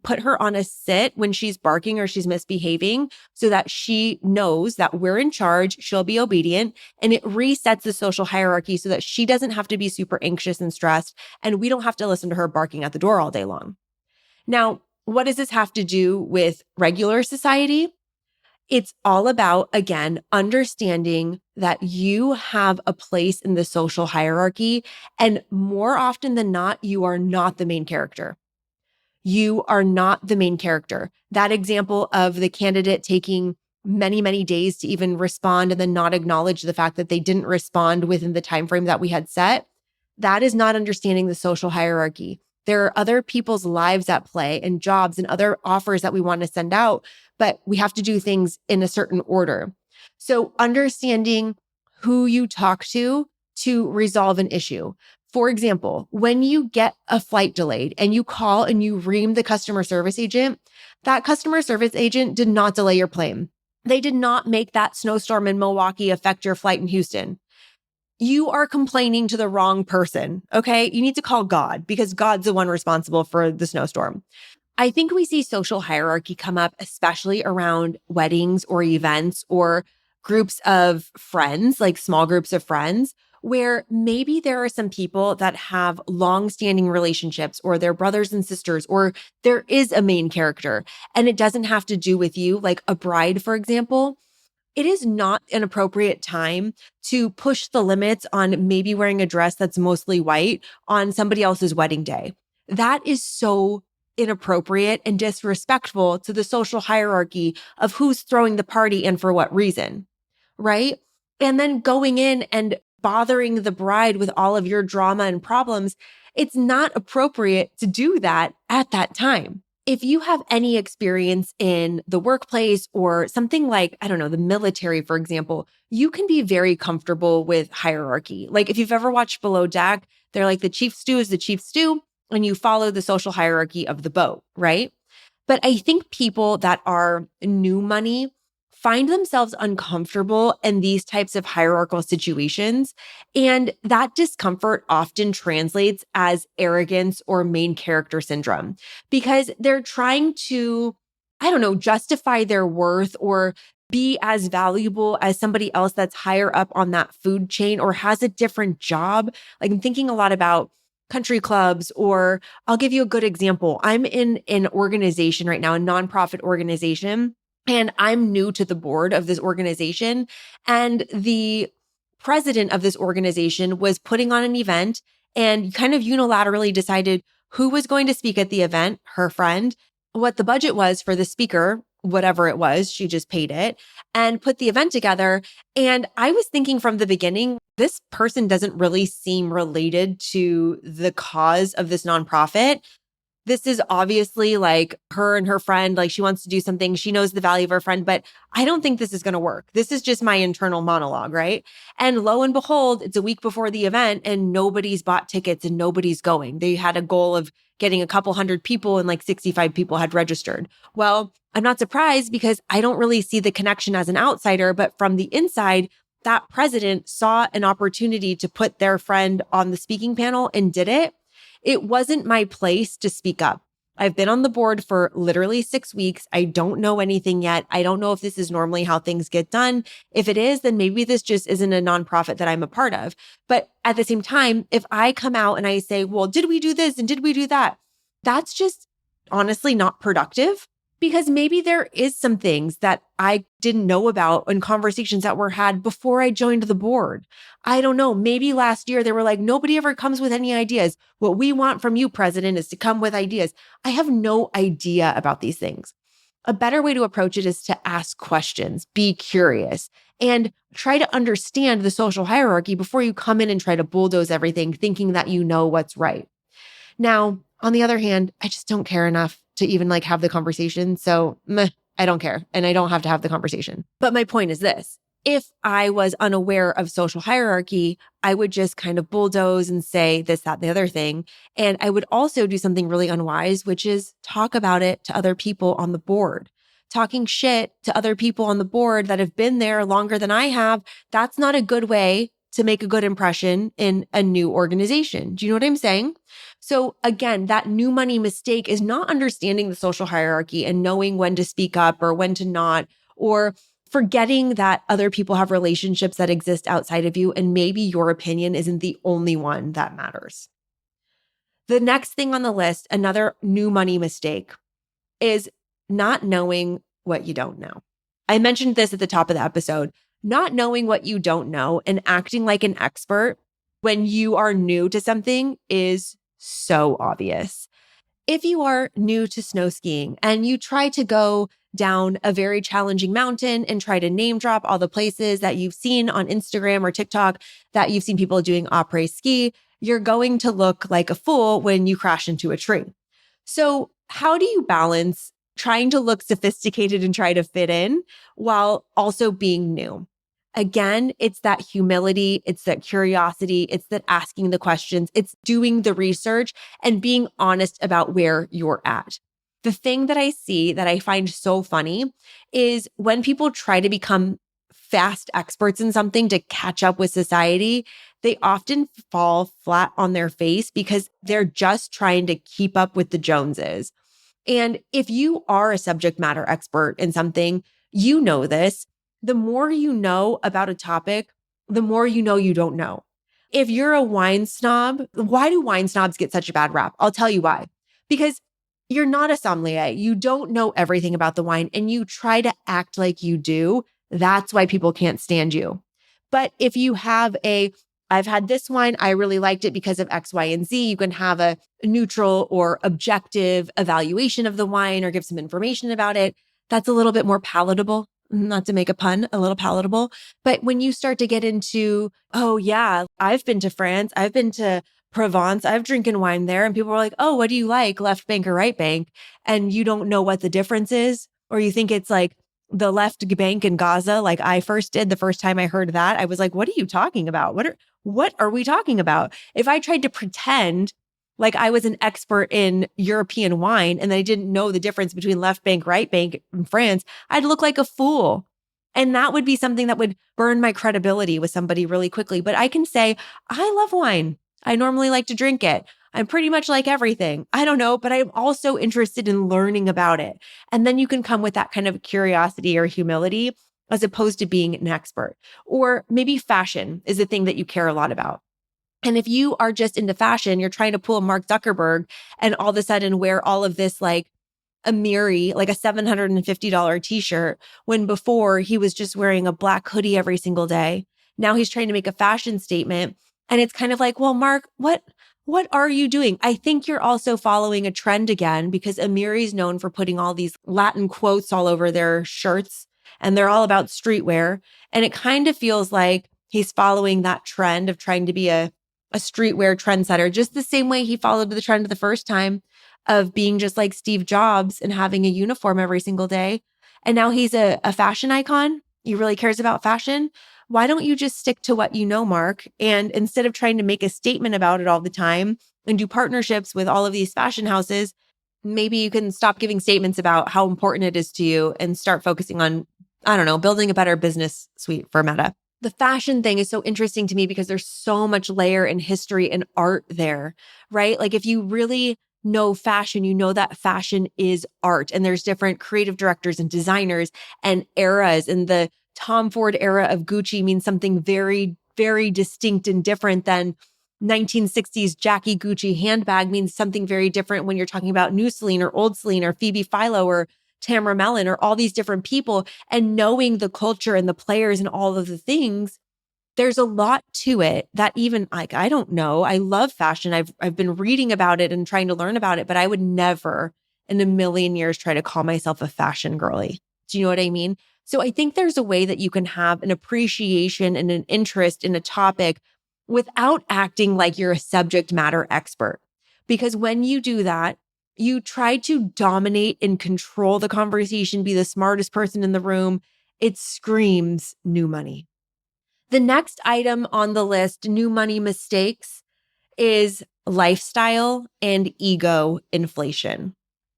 put her on a sit when she's barking or she's misbehaving so that she knows that we're in charge, she'll be obedient, and it resets the social hierarchy so that she doesn't have to be super anxious and stressed, and we don't have to listen to her barking at the door all day long. Now, what does this have to do with regular society? It's all about, again, understanding that you have a place in the social hierarchy, and more often than not, you are not the main character. You are not the main character. That example of the candidate taking many, many days to even respond and then not acknowledge the fact that they didn't respond within the time frame that we had set, that is not understanding the social hierarchy. There are other people's lives at play and jobs and other offers that we want to send out, but we have to do things in a certain order. So understanding who you talk to resolve an issue. For example, when you get a flight delayed and you call and you ream the customer service agent, that customer service agent did not delay your plane. They did not make that snowstorm in Milwaukee affect your flight in Houston. You are complaining to the wrong person, okay? You need to call God because God's the one responsible for the snowstorm. I think we see social hierarchy come up, especially around weddings or events or groups of friends, like small groups of friends, where maybe there are some people that have long-standing relationships or they're brothers and sisters, or there is a main character and it doesn't have to do with you, like a bride, for example. It is not an appropriate time to push the limits on maybe wearing a dress that's mostly white on somebody else's wedding day. That is so inappropriate and disrespectful to the social hierarchy of who's throwing the party and for what reason, right? And then going in and bothering the bride with all of your drama and problems, it's not appropriate to do that at that time. If you have any experience in the workplace or something like, I don't know, the military, for example, you can be very comfortable with hierarchy. Like if you've ever watched Below Deck, they're like the chief stew is the chief stew, and you follow the social hierarchy of the boat, right? But I think people that are new money find themselves uncomfortable in these types of hierarchical situations. And that discomfort often translates as arrogance or main character syndrome because they're trying to, I don't know, justify their worth or be as valuable as somebody else that's higher up on that food chain or has a different job. Like I'm thinking a lot about country clubs, or I'll give you a good example. I'm in an organization right now, a nonprofit organization, and I'm new to the board of this organization. And the president of this organization was putting on an event and kind of unilaterally decided who was going to speak at the event, her friend, what the budget was for the speaker, whatever it was, she just paid it, and put the event together. And I was thinking from the beginning, this person doesn't really seem related to the cause of this nonprofit. This is obviously like her and her friend, like she wants to do something. She knows the value of her friend, but I don't think this is going to work. This is just my internal monologue, right? And lo and behold, it's a week before the event and nobody's bought tickets and nobody's going. They had a goal of getting a couple hundred people and like 65 people had registered. Well, I'm not surprised because I don't really see the connection as an outsider, but from the inside, that president saw an opportunity to put their friend on the speaking panel and did it. It wasn't my place to speak up. I've been on the board for literally 6 weeks. I don't know anything yet. I don't know if this is normally how things get done. If it is, then maybe this just isn't a nonprofit that I'm a part of. But at the same time, if I come out and I say, well, did we do this and did we do that? That's just honestly not productive. Because maybe there is some things that I didn't know about in conversations that were had before I joined the board. I don't know. Maybe last year they were like, nobody ever comes with any ideas. What we want from you, president, is to come with ideas. I have no idea about these things. A better way to approach it is to ask questions, be curious, and try to understand the social hierarchy before you come in and try to bulldoze everything, thinking that you know what's right. Now, on the other hand, I just don't care enough to even like have the conversation. So I don't care and I don't have to have the conversation. But my point is this. If I was unaware of social hierarchy, I would just kind of bulldoze and say this, that, and the other thing. And I would also do something really unwise, which is talk about it to other people on the board. Talking shit to other people on the board that have been there longer than I have, that's not a good way to make a good impression in a new organization. Do you know what I'm saying? So again, that new money mistake is not understanding the social hierarchy and knowing when to speak up or when to not, or forgetting that other people have relationships that exist outside of you and maybe your opinion isn't the only one that matters. The next thing on the list, another new money mistake, is not knowing what you don't know. I mentioned this at the top of the episode. Not knowing what you don't know and acting like an expert when you are new to something is so obvious. If you are new to snow skiing and you try to go down a very challenging mountain and try to name drop all the places that you've seen on Instagram or TikTok that you've seen people doing après ski, you're going to look like a fool when you crash into a tree. So, how do you balance trying to look sophisticated and try to fit in while also being new? Again, it's that humility, it's that curiosity, it's that asking the questions, it's doing the research and being honest about where you're at. The thing that I see that I find so funny is when people try to become fast experts in something to catch up with society, they often fall flat on their face because they're just trying to keep up with the Joneses. And if you are a subject matter expert in something, you know this. The more you know about a topic, the more you know you don't know. If you're a wine snob, why do wine snobs get such a bad rap? I'll tell you why. Because you're not a sommelier. You don't know everything about the wine and you try to act like you do. That's why people can't stand you. But if you have I've had this wine, I really liked it because of X, Y, and Z, you can have a neutral or objective evaluation of the wine or give some information about it. That's a little bit more palatable. Not to make a pun, a little palatable. But when you start to get into, oh yeah, I've been to France, I've been to Provence, I've drinking wine there. And people are like, oh, what do you like? Left bank or right bank? And you don't know what the difference is. Or you think it's like the left bank in Gaza, like I first did the first time I heard that. I was like, what are you talking about? What are we talking about? If I tried to pretend like I was an expert in European wine and I didn't know the difference between left bank, right bank in France, I'd look like a fool. And that would be something that would burn my credibility with somebody really quickly. But I can say, I love wine. I normally like to drink it. I'm pretty much like everything. I don't know, but I'm also interested in learning about it. And then you can come with that kind of curiosity or humility as opposed to being an expert. Or maybe fashion is a thing that you care a lot about. And if you are just into fashion, you're trying to pull a Mark Zuckerberg and all of a sudden wear all of this like a Miri, like a $750 t-shirt, when before he was just wearing a black hoodie every single day. Now he's trying to make a fashion statement. And it's kind of like, well, Mark, what are you doing? I think you're also following a trend again because Amiri is known for putting all these Latin quotes all over their shirts and they're all about streetwear. And it kind of feels like he's following that trend of trying to be a streetwear trendsetter, just the same way he followed the trend the first time of being just like Steve Jobs and having a uniform every single day. And now he's a fashion icon. He really cares about fashion. Why don't you just stick to what you know, Mark? And instead of trying to make a statement about it all the time and do partnerships with all of these fashion houses, maybe you can stop giving statements about how important it is to you and start focusing on, I don't know, building a better business suite for Meta. The fashion thing is so interesting to me because there's so much layer and history and art there, right? Like if you really know fashion, you know that fashion is art and there's different creative directors and designers and eras. And the Tom Ford era of Gucci means something very, very distinct and different than 1960s Jackie Gucci handbag means something very different when you're talking about New Celine or Old Celine or Phoebe Philo or Tamara Mellon or all these different people, and knowing the culture and the players and all of the things, there's a lot to it that even like, I don't know. I love fashion. I've been reading about it and trying to learn about it, but I would never in a million years try to call myself a fashion girly. Do you know what I mean? So I think there's a way that you can have an appreciation and an interest in a topic without acting like you're a subject matter expert. Because when you do that, you try to dominate and control the conversation, be the smartest person in the room. It screams new money. The next item on the list, new money mistakes, is lifestyle and ego inflation.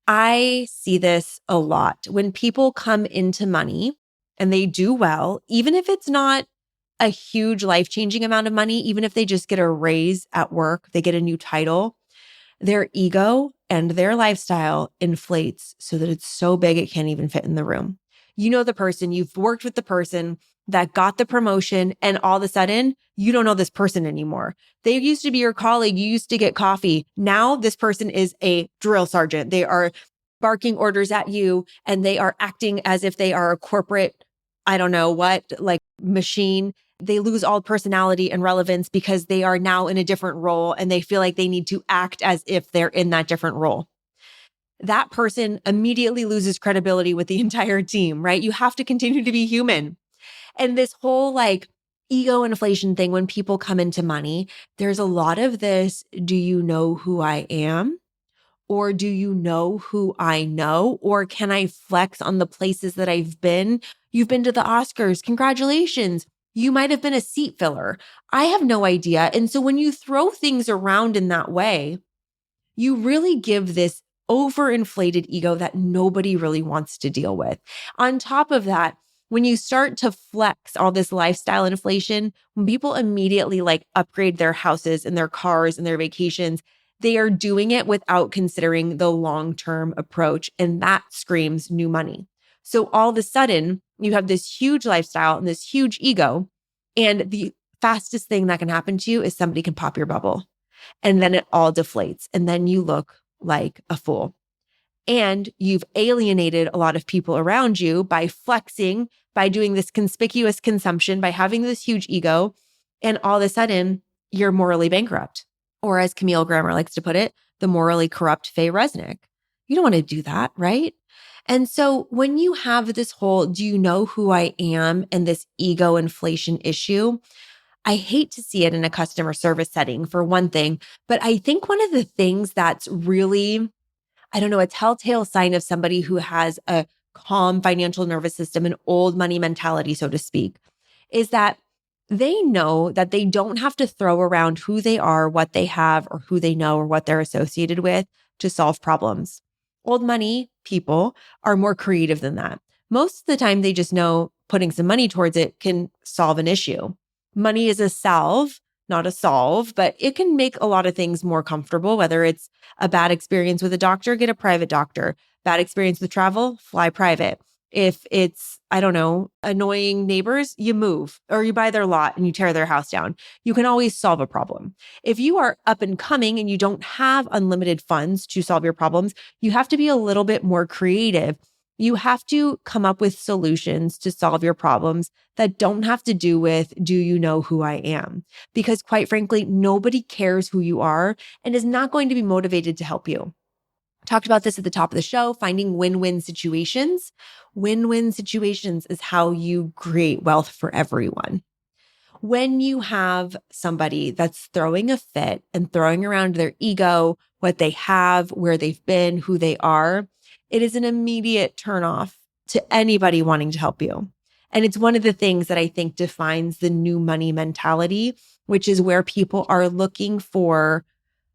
I see this a lot when people come into money and they do well, even if it's not a huge life-changing amount of money, even if they just get a raise at work, they get a new title, their ego and their lifestyle inflates so that it's so big it can't even fit in the room. You know the person, you've worked with the person that got the promotion, and all of a sudden, you don't know this person anymore. They used to be your colleague. You used to get coffee. Now this person is a drill sergeant. They are barking orders at you, and they are acting as if they are a corporate, I don't know what, like machine. They lose all personality and relevance because they are now in a different role and they feel like they need to act as if they're in that different role. That person immediately loses credibility with the entire team, right? You have to continue to be human. And this whole like ego inflation thing when people come into money, there's a lot of this, do you know who I am? Or do you know who I know? Or can I flex on the places that I've been? You've been to the Oscars. Congratulations. You might have been a seat filler. I have no idea. And so when you throw things around in that way, you really give this overinflated ego that nobody really wants to deal with. On top of that, when you start to flex all this lifestyle inflation, when people immediately like upgrade their houses and their cars and their vacations, they are doing it without considering the long-term approach. And that screams new money. So all of a sudden, you have this huge lifestyle and this huge ego. And the fastest thing that can happen to you is somebody can pop your bubble. And then it all deflates. And then you look like a fool. And you've alienated a lot of people around you by flexing, by doing this conspicuous consumption, by having this huge ego. And all of a sudden, you're morally bankrupt. Or as Camille Grammer likes to put it, the morally corrupt Faye Resnick. You don't want to do that, right? And so when you have this whole, do you know who I am? And this ego inflation issue, I hate to see it in a customer service setting for one thing, but I think one of the things that's really, I don't know, a telltale sign of somebody who has a calm financial nervous system, an old money mentality, so to speak, is that they know that they don't have to throw around who they are, what they have, or who they know, or what they're associated with to solve problems. Old money people are more creative than that. Most of the time, they just know putting some money towards it can solve an issue. Money is a salve, not a solve, but it can make a lot of things more comfortable, whether it's a bad experience with a doctor, get a private doctor. Bad experience with travel, fly private. If it's, I don't know, annoying neighbors, you move or you buy their lot and you tear their house down. You can always solve a problem. If you are up and coming and you don't have unlimited funds to solve your problems, you have to be a little bit more creative. You have to come up with solutions to solve your problems that don't have to do with, do you know who I am? Because quite frankly, nobody cares who you are and is not going to be motivated to help you. Talked about this at the top of the show, finding win-win situations. Win-win situations is how you create wealth for everyone. When you have somebody that's throwing a fit and throwing around their ego, what they have, where they've been, who they are, it is an immediate turnoff to anybody wanting to help you. And it's one of the things that I think defines the new money mentality, which is where people are looking for,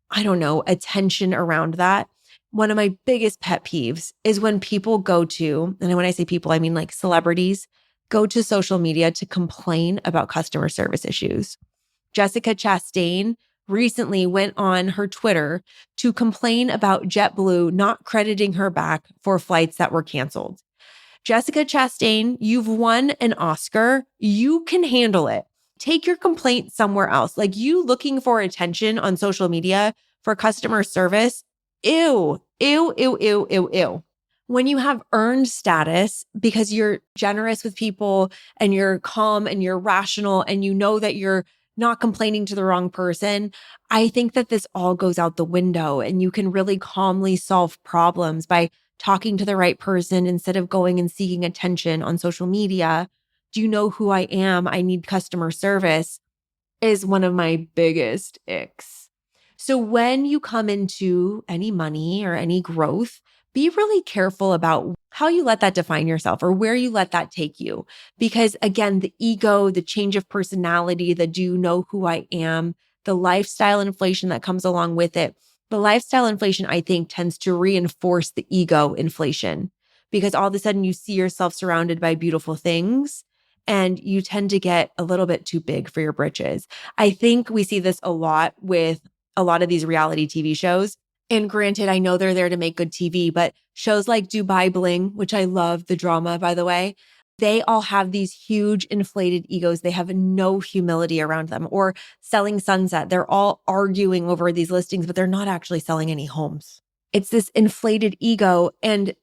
I don't know, attention around that. One of my biggest pet peeves is when people go to, and when I say people, I mean like celebrities, go to social media to complain about customer service issues. Jessica Chastain recently went on her Twitter to complain about JetBlue not crediting her back for flights that were canceled. Jessica Chastain, you've won an Oscar. You can handle it. Take your complaint somewhere else. Like you looking for attention on social media for customer service. Ew, ew, ew, ew, ew, ew. When you have earned status because you're generous with people and you're calm and you're rational and you know that you're not complaining to the wrong person, I think that this all goes out the window and you can really calmly solve problems by talking to the right person instead of going and seeking attention on social media. Do you know who I am? I need customer service is one of my biggest icks. So when you come into any money or any growth, be really careful about how you let that define yourself or where you let that take you. Because again, the ego, the change of personality, the do you know who I am, the lifestyle inflation that comes along with it. The lifestyle inflation, I think, tends to reinforce the ego inflation because all of a sudden you see yourself surrounded by beautiful things and you tend to get a little bit too big for your britches. I think we see this a lot with a lot of these reality TV shows. And granted, I know they're there to make good TV, but shows like Dubai Bling, which I love the drama, by the way, they all have these huge inflated egos. They have no humility around them. Or Selling Sunset, they're all arguing over these listings, but they're not actually selling any homes. It's this inflated ego. And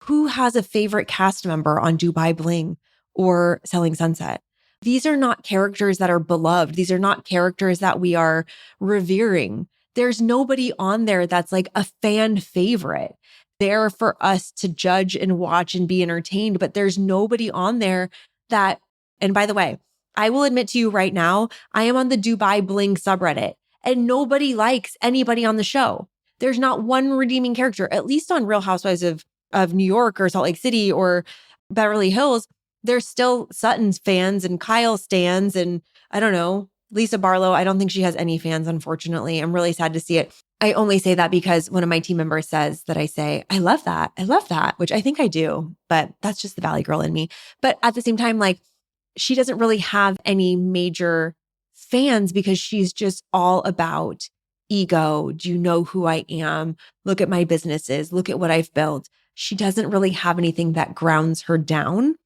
who has a favorite cast member on Dubai Bling or Selling Sunset? These are not characters that are beloved. These are not characters that we are revering. There's nobody on there that's like a fan favorite there for us to judge and watch and be entertained. But there's nobody on there that, and by the way, I will admit to you right now, I am on the Dubai Bling subreddit and nobody likes anybody on the show. There's not one redeeming character, at least on Real Housewives of New York or Salt Lake City or Beverly Hills. There's still Sutton's fans and Kyle stans and I don't know, Lisa Barlow. I don't think she has any fans, unfortunately. I'm really sad to see it. I only say that because one of my team members says that I say, I love that. I love that, which I think I do, but that's just the Valley girl in me. But at the same time, like, she doesn't really have any major fans because she's just all about ego. Do you know who I am? Look at my businesses. Look at what I've built. She doesn't really have anything that grounds her down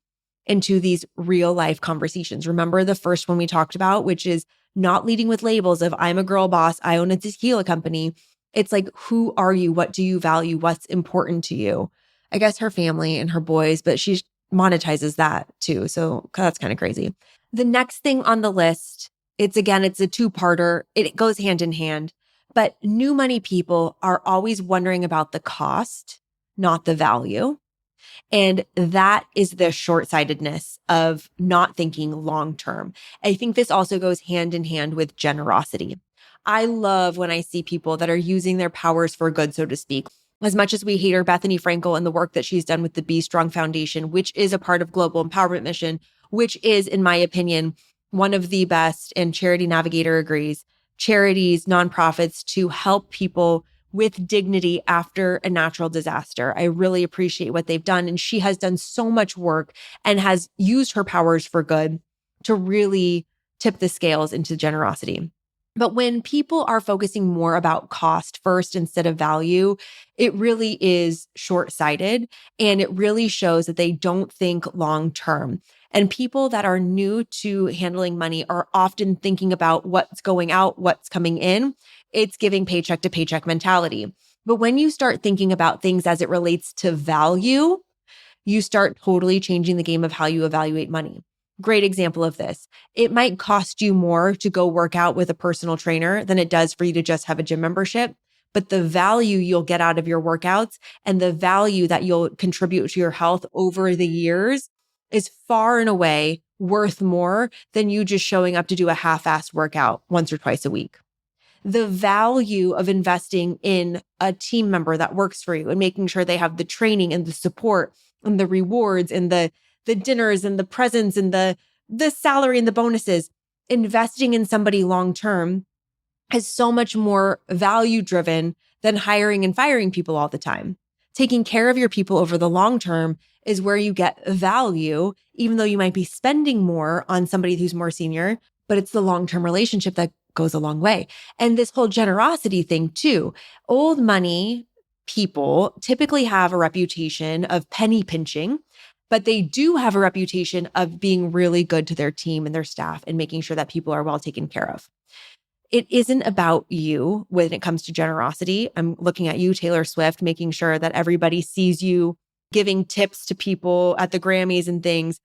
into these real life conversations. Remember the first one we talked about, which is not leading with labels of I'm a girl boss, I own a tequila company. It's like, who are you? What do you value? What's important to you? I guess her family and her boys, but she monetizes that too. So that's kind of crazy. The next thing on the list, it's a two-parter. It goes hand in hand, but new money people are always wondering about the cost, not the value. And that is the short-sightedness of not thinking long-term. I think this also goes hand in hand with generosity. I love when I see people that are using their powers for good, so to speak. As much as we hate her, Bethany Frankel and the work that she's done with the Be Strong Foundation, which is a part of Global Empowerment Mission, which is, in my opinion, one of the best, and Charity Navigator agrees, charities, nonprofits to help people with dignity after a natural disaster. I really appreciate what they've done. And she has done so much work and has used her powers for good to really tip the scales into generosity. But when people are focusing more about cost first instead of value, it really is short-sighted and it really shows that they don't think long-term. And people that are new to handling money are often thinking about what's going out, what's coming in. It's giving paycheck to paycheck mentality. But when you start thinking about things as it relates to value, you start totally changing the game of how you evaluate money. Great example of this. It might cost you more to go work out with a personal trainer than it does for you to just have a gym membership. But the value you'll get out of your workouts and the value that you'll contribute to your health over the years is far and away worth more than you just showing up to do a half-assed workout once or twice a week. The value of investing in a team member that works for you and making sure they have the training and the support and the rewards and the dinners and the presents and the salary and the bonuses, investing in somebody long-term is so much more value driven than hiring and firing people all the time. Taking care of your people over the long term is where you get value, even though you might be spending more on somebody who's more senior, but it's the long-term relationship that goes a long way. And this whole generosity thing too, old money people typically have a reputation of penny pinching, but they do have a reputation of being really good to their team and their staff and making sure that people are well taken care of. It isn't about you when it comes to generosity. I'm looking at you, Taylor Swift, making sure that everybody sees you giving tips to people at the Grammys and things.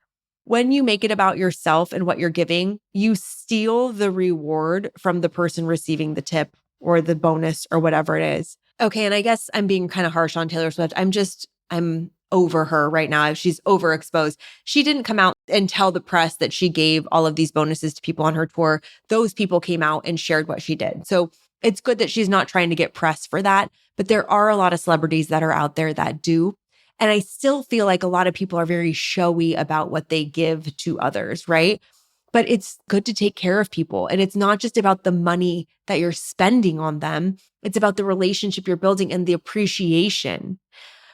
When you make it about yourself and what you're giving, you steal the reward from the person receiving the tip or the bonus or whatever it is. Okay, and I guess I'm being kind of harsh on Taylor Swift. I'm over her right now. She's overexposed. She didn't come out and tell the press that she gave all of these bonuses to people on her tour. Those people came out and shared what she did. So it's good that she's not trying to get press for that. But there are a lot of celebrities that are out there that do. And I still feel like a lot of people are very showy about what they give to others, right? But it's good to take care of people. And it's not just about the money that you're spending on them. It's about the relationship you're building and the appreciation.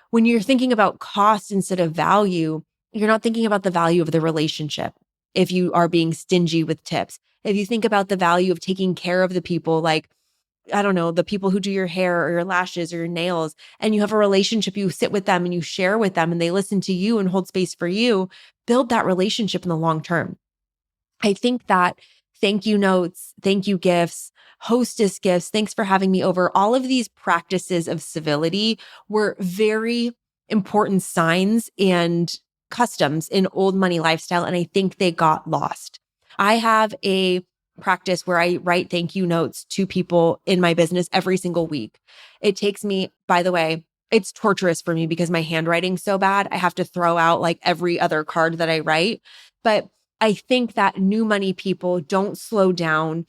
When you're thinking about cost instead of value, you're not thinking about the value of the relationship. If you are being stingy with tips, if you think about the value of taking care of the people, like, I don't know, the people who do your hair or your lashes or your nails, and you have a relationship, you sit with them and you share with them and they listen to you and hold space for you, build that relationship in the long term. I think that thank you notes, thank you gifts, hostess gifts, thanks for having me over, all of these practices of civility were very important signs and customs in old money lifestyle. And I think they got lost. I have a practice where I write thank you notes to people in my business every single week. It takes me, by the way, it's torturous for me because my handwriting's so bad. I have to throw out like every other card that I write. But I think that new money people don't slow down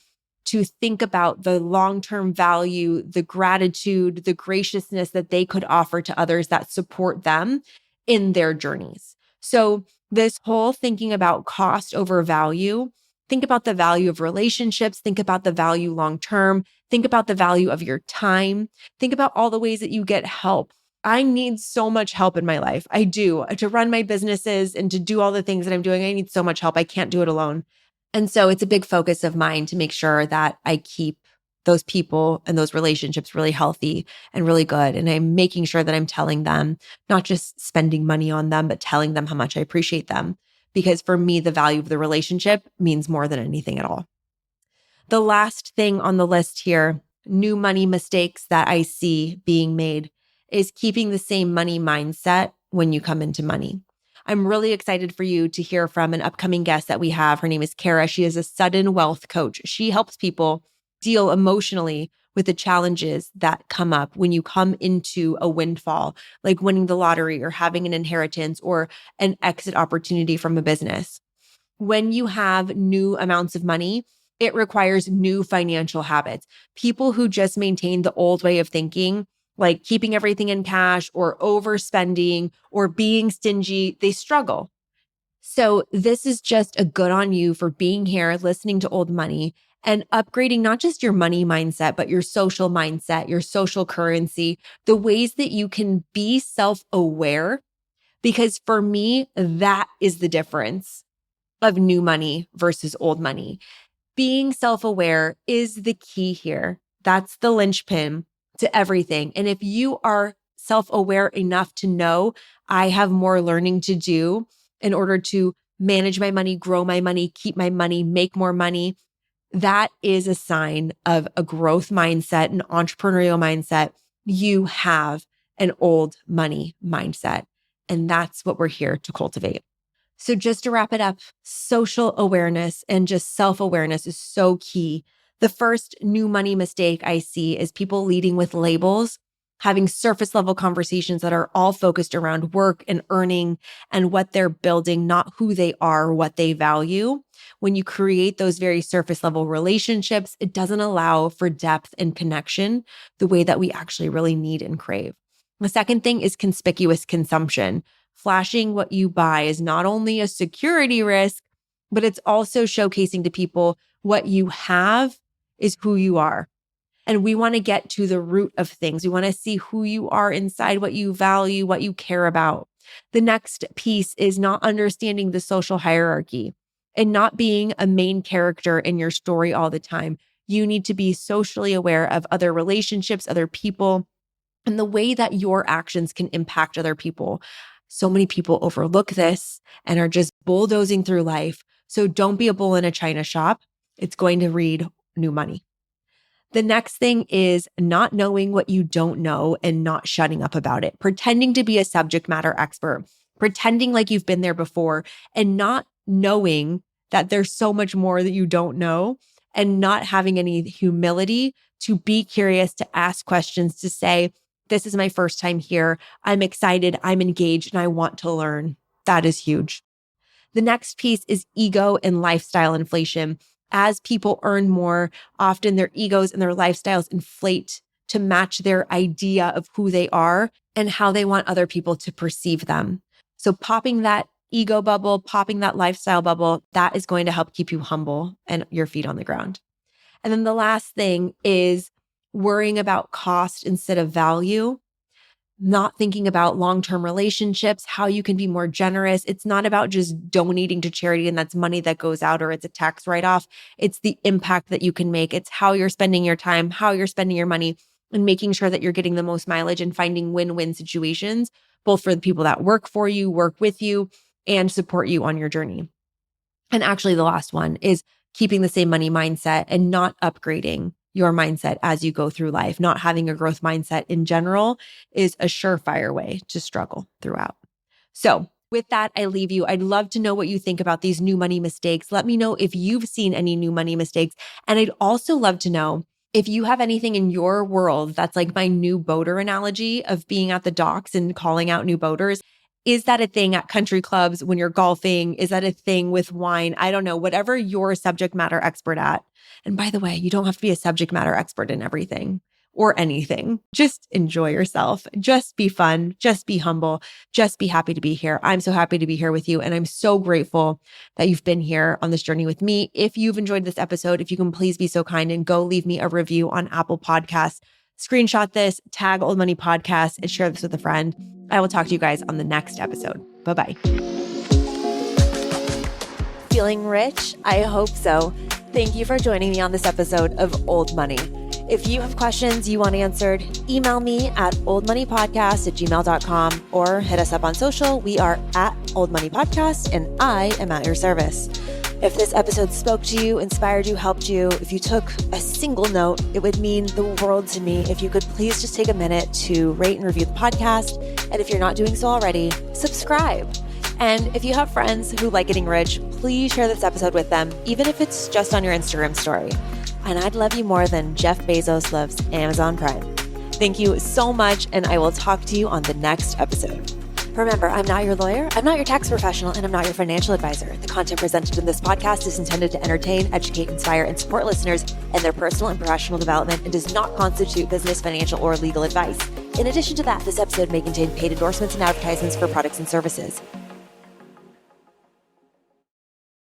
to think about the long-term value, the gratitude, the graciousness that they could offer to others that support them in their journeys. So this whole thinking about cost over value, think about the value of relationships, think about the value long-term, think about the value of your time, think about all the ways that you get help. I need so much help in my life. I do. To run my businesses and to do all the things that I'm doing, I need so much help. I can't do it alone. And so it's a big focus of mine to make sure that I keep those people and those relationships really healthy and really good. And I'm making sure that I'm telling them, not just spending money on them, but telling them how much I appreciate them. Because for me, the value of the relationship means more than anything at all. The last thing on the list here, new money mistakes that I see being made, is keeping the same money mindset when you come into money. I'm really excited for you to hear from an upcoming guest that we have. Her name is Kara. She is a sudden wealth coach. She helps people deal emotionally with the challenges that come up when you come into a windfall, like winning the lottery or having an inheritance or an exit opportunity from a business. When you have new amounts of money, it requires new financial habits. People who just maintain the old way of thinking, like keeping everything in cash or overspending or being stingy, they struggle. So this is just a good on you for being here, listening to Old Money and upgrading not just your money mindset, but your social mindset, your social currency, the ways that you can be self-aware. Because for me, that is the difference of new money versus old money. Being self-aware is the key here. That's the linchpin to everything. And if you are self-aware enough to know I have more learning to do in order to manage my money, grow my money, keep my money, make more money, that is a sign of a growth mindset, an entrepreneurial mindset. You have an old money mindset. And that's what we're here to cultivate. So just to wrap it up, social awareness and just self-awareness is so key. The first new money mistake I see is people leading with labels, having surface level conversations that are all focused around work and earning and what they're building, not who they are or what they value. When you create those very surface level relationships, it doesn't allow for depth and connection the way that we actually really need and crave. The second thing is conspicuous consumption. Flashing what you buy is not only a security risk, but it's also showcasing to people what you have is who you are. And we want to get to the root of things. We want to see who you are inside, what you value, what you care about. The next piece is not understanding the social hierarchy and not being a main character in your story all the time. You need to be socially aware of other relationships, other people, and the way that your actions can impact other people. So many people overlook this and are just bulldozing through life. So don't be a bull in a china shop. It's going to read new money. The next thing is not knowing what you don't know and not shutting up about it, pretending to be a subject matter expert, pretending like you've been there before and not knowing that there's so much more that you don't know and not having any humility to be curious, to ask questions, to say, this is my first time here. I'm excited, I'm engaged, and I want to learn. That is huge. The next piece is ego and lifestyle inflation. As people earn more, often their egos and their lifestyles inflate to match their idea of who they are and how they want other people to perceive them. So popping that ego bubble, popping that lifestyle bubble, that is going to help keep you humble and your feet on the ground. And then the last thing is worrying about cost instead of value. Not thinking about long-term relationships, how you can be more generous. It's not about just donating to charity and that's money that goes out or it's a tax write-off. It's the impact that you can make. It's how you're spending your time, how you're spending your money, and making sure that you're getting the most mileage and finding win-win situations, both for the people that work for you, work with you, and support you on your journey. And actually, the last one is keeping the same money mindset and not upgrading your mindset as you go through life. Not having a growth mindset in general is a surefire way to struggle throughout. So with that, I leave you. I'd love to know what you think about these new money mistakes. Let me know if you've seen any new money mistakes. And I'd also love to know if you have anything in your world that's like my new boater analogy of being at the docks and calling out new boaters. Is that a thing at country clubs when you're golfing? Is that a thing with wine? I don't know, whatever you're a subject matter expert at. And by the way, you don't have to be a subject matter expert in everything or anything. Just enjoy yourself. Just be fun. Just be humble. Just be happy to be here. I'm so happy to be here with you. And I'm so grateful that you've been here on this journey with me. If you've enjoyed this episode, if you can please be so kind and go leave me a review on Apple Podcasts, screenshot this, tag Old Money Podcast, and share this with a friend. I will talk to you guys on the next episode. Bye-bye. Feeling rich? I hope so. Thank you for joining me on this episode of Old Money. If you have questions you want answered, email me at oldmoneypodcast@gmail.com or hit us up on social. We are at Old Money Podcast, and I am at your service. If this episode spoke to you, inspired you, helped you, if you took a single note, it would mean the world to me if you could please just take a minute to rate and review the podcast. And if you're not doing so already, subscribe. And if you have friends who like getting rich, please share this episode with them, even if it's just on your Instagram story. And I'd love you more than Jeff Bezos loves Amazon Prime. Thank you so much, and I will talk to you on the next episode. Remember, I'm not your lawyer, I'm not your tax professional, and I'm not your financial advisor. The content presented in this podcast is intended to entertain, educate, inspire, and support listeners in their personal and professional development and does not constitute business, financial, or legal advice. In addition to that, this episode may contain paid endorsements and advertisements for products and services.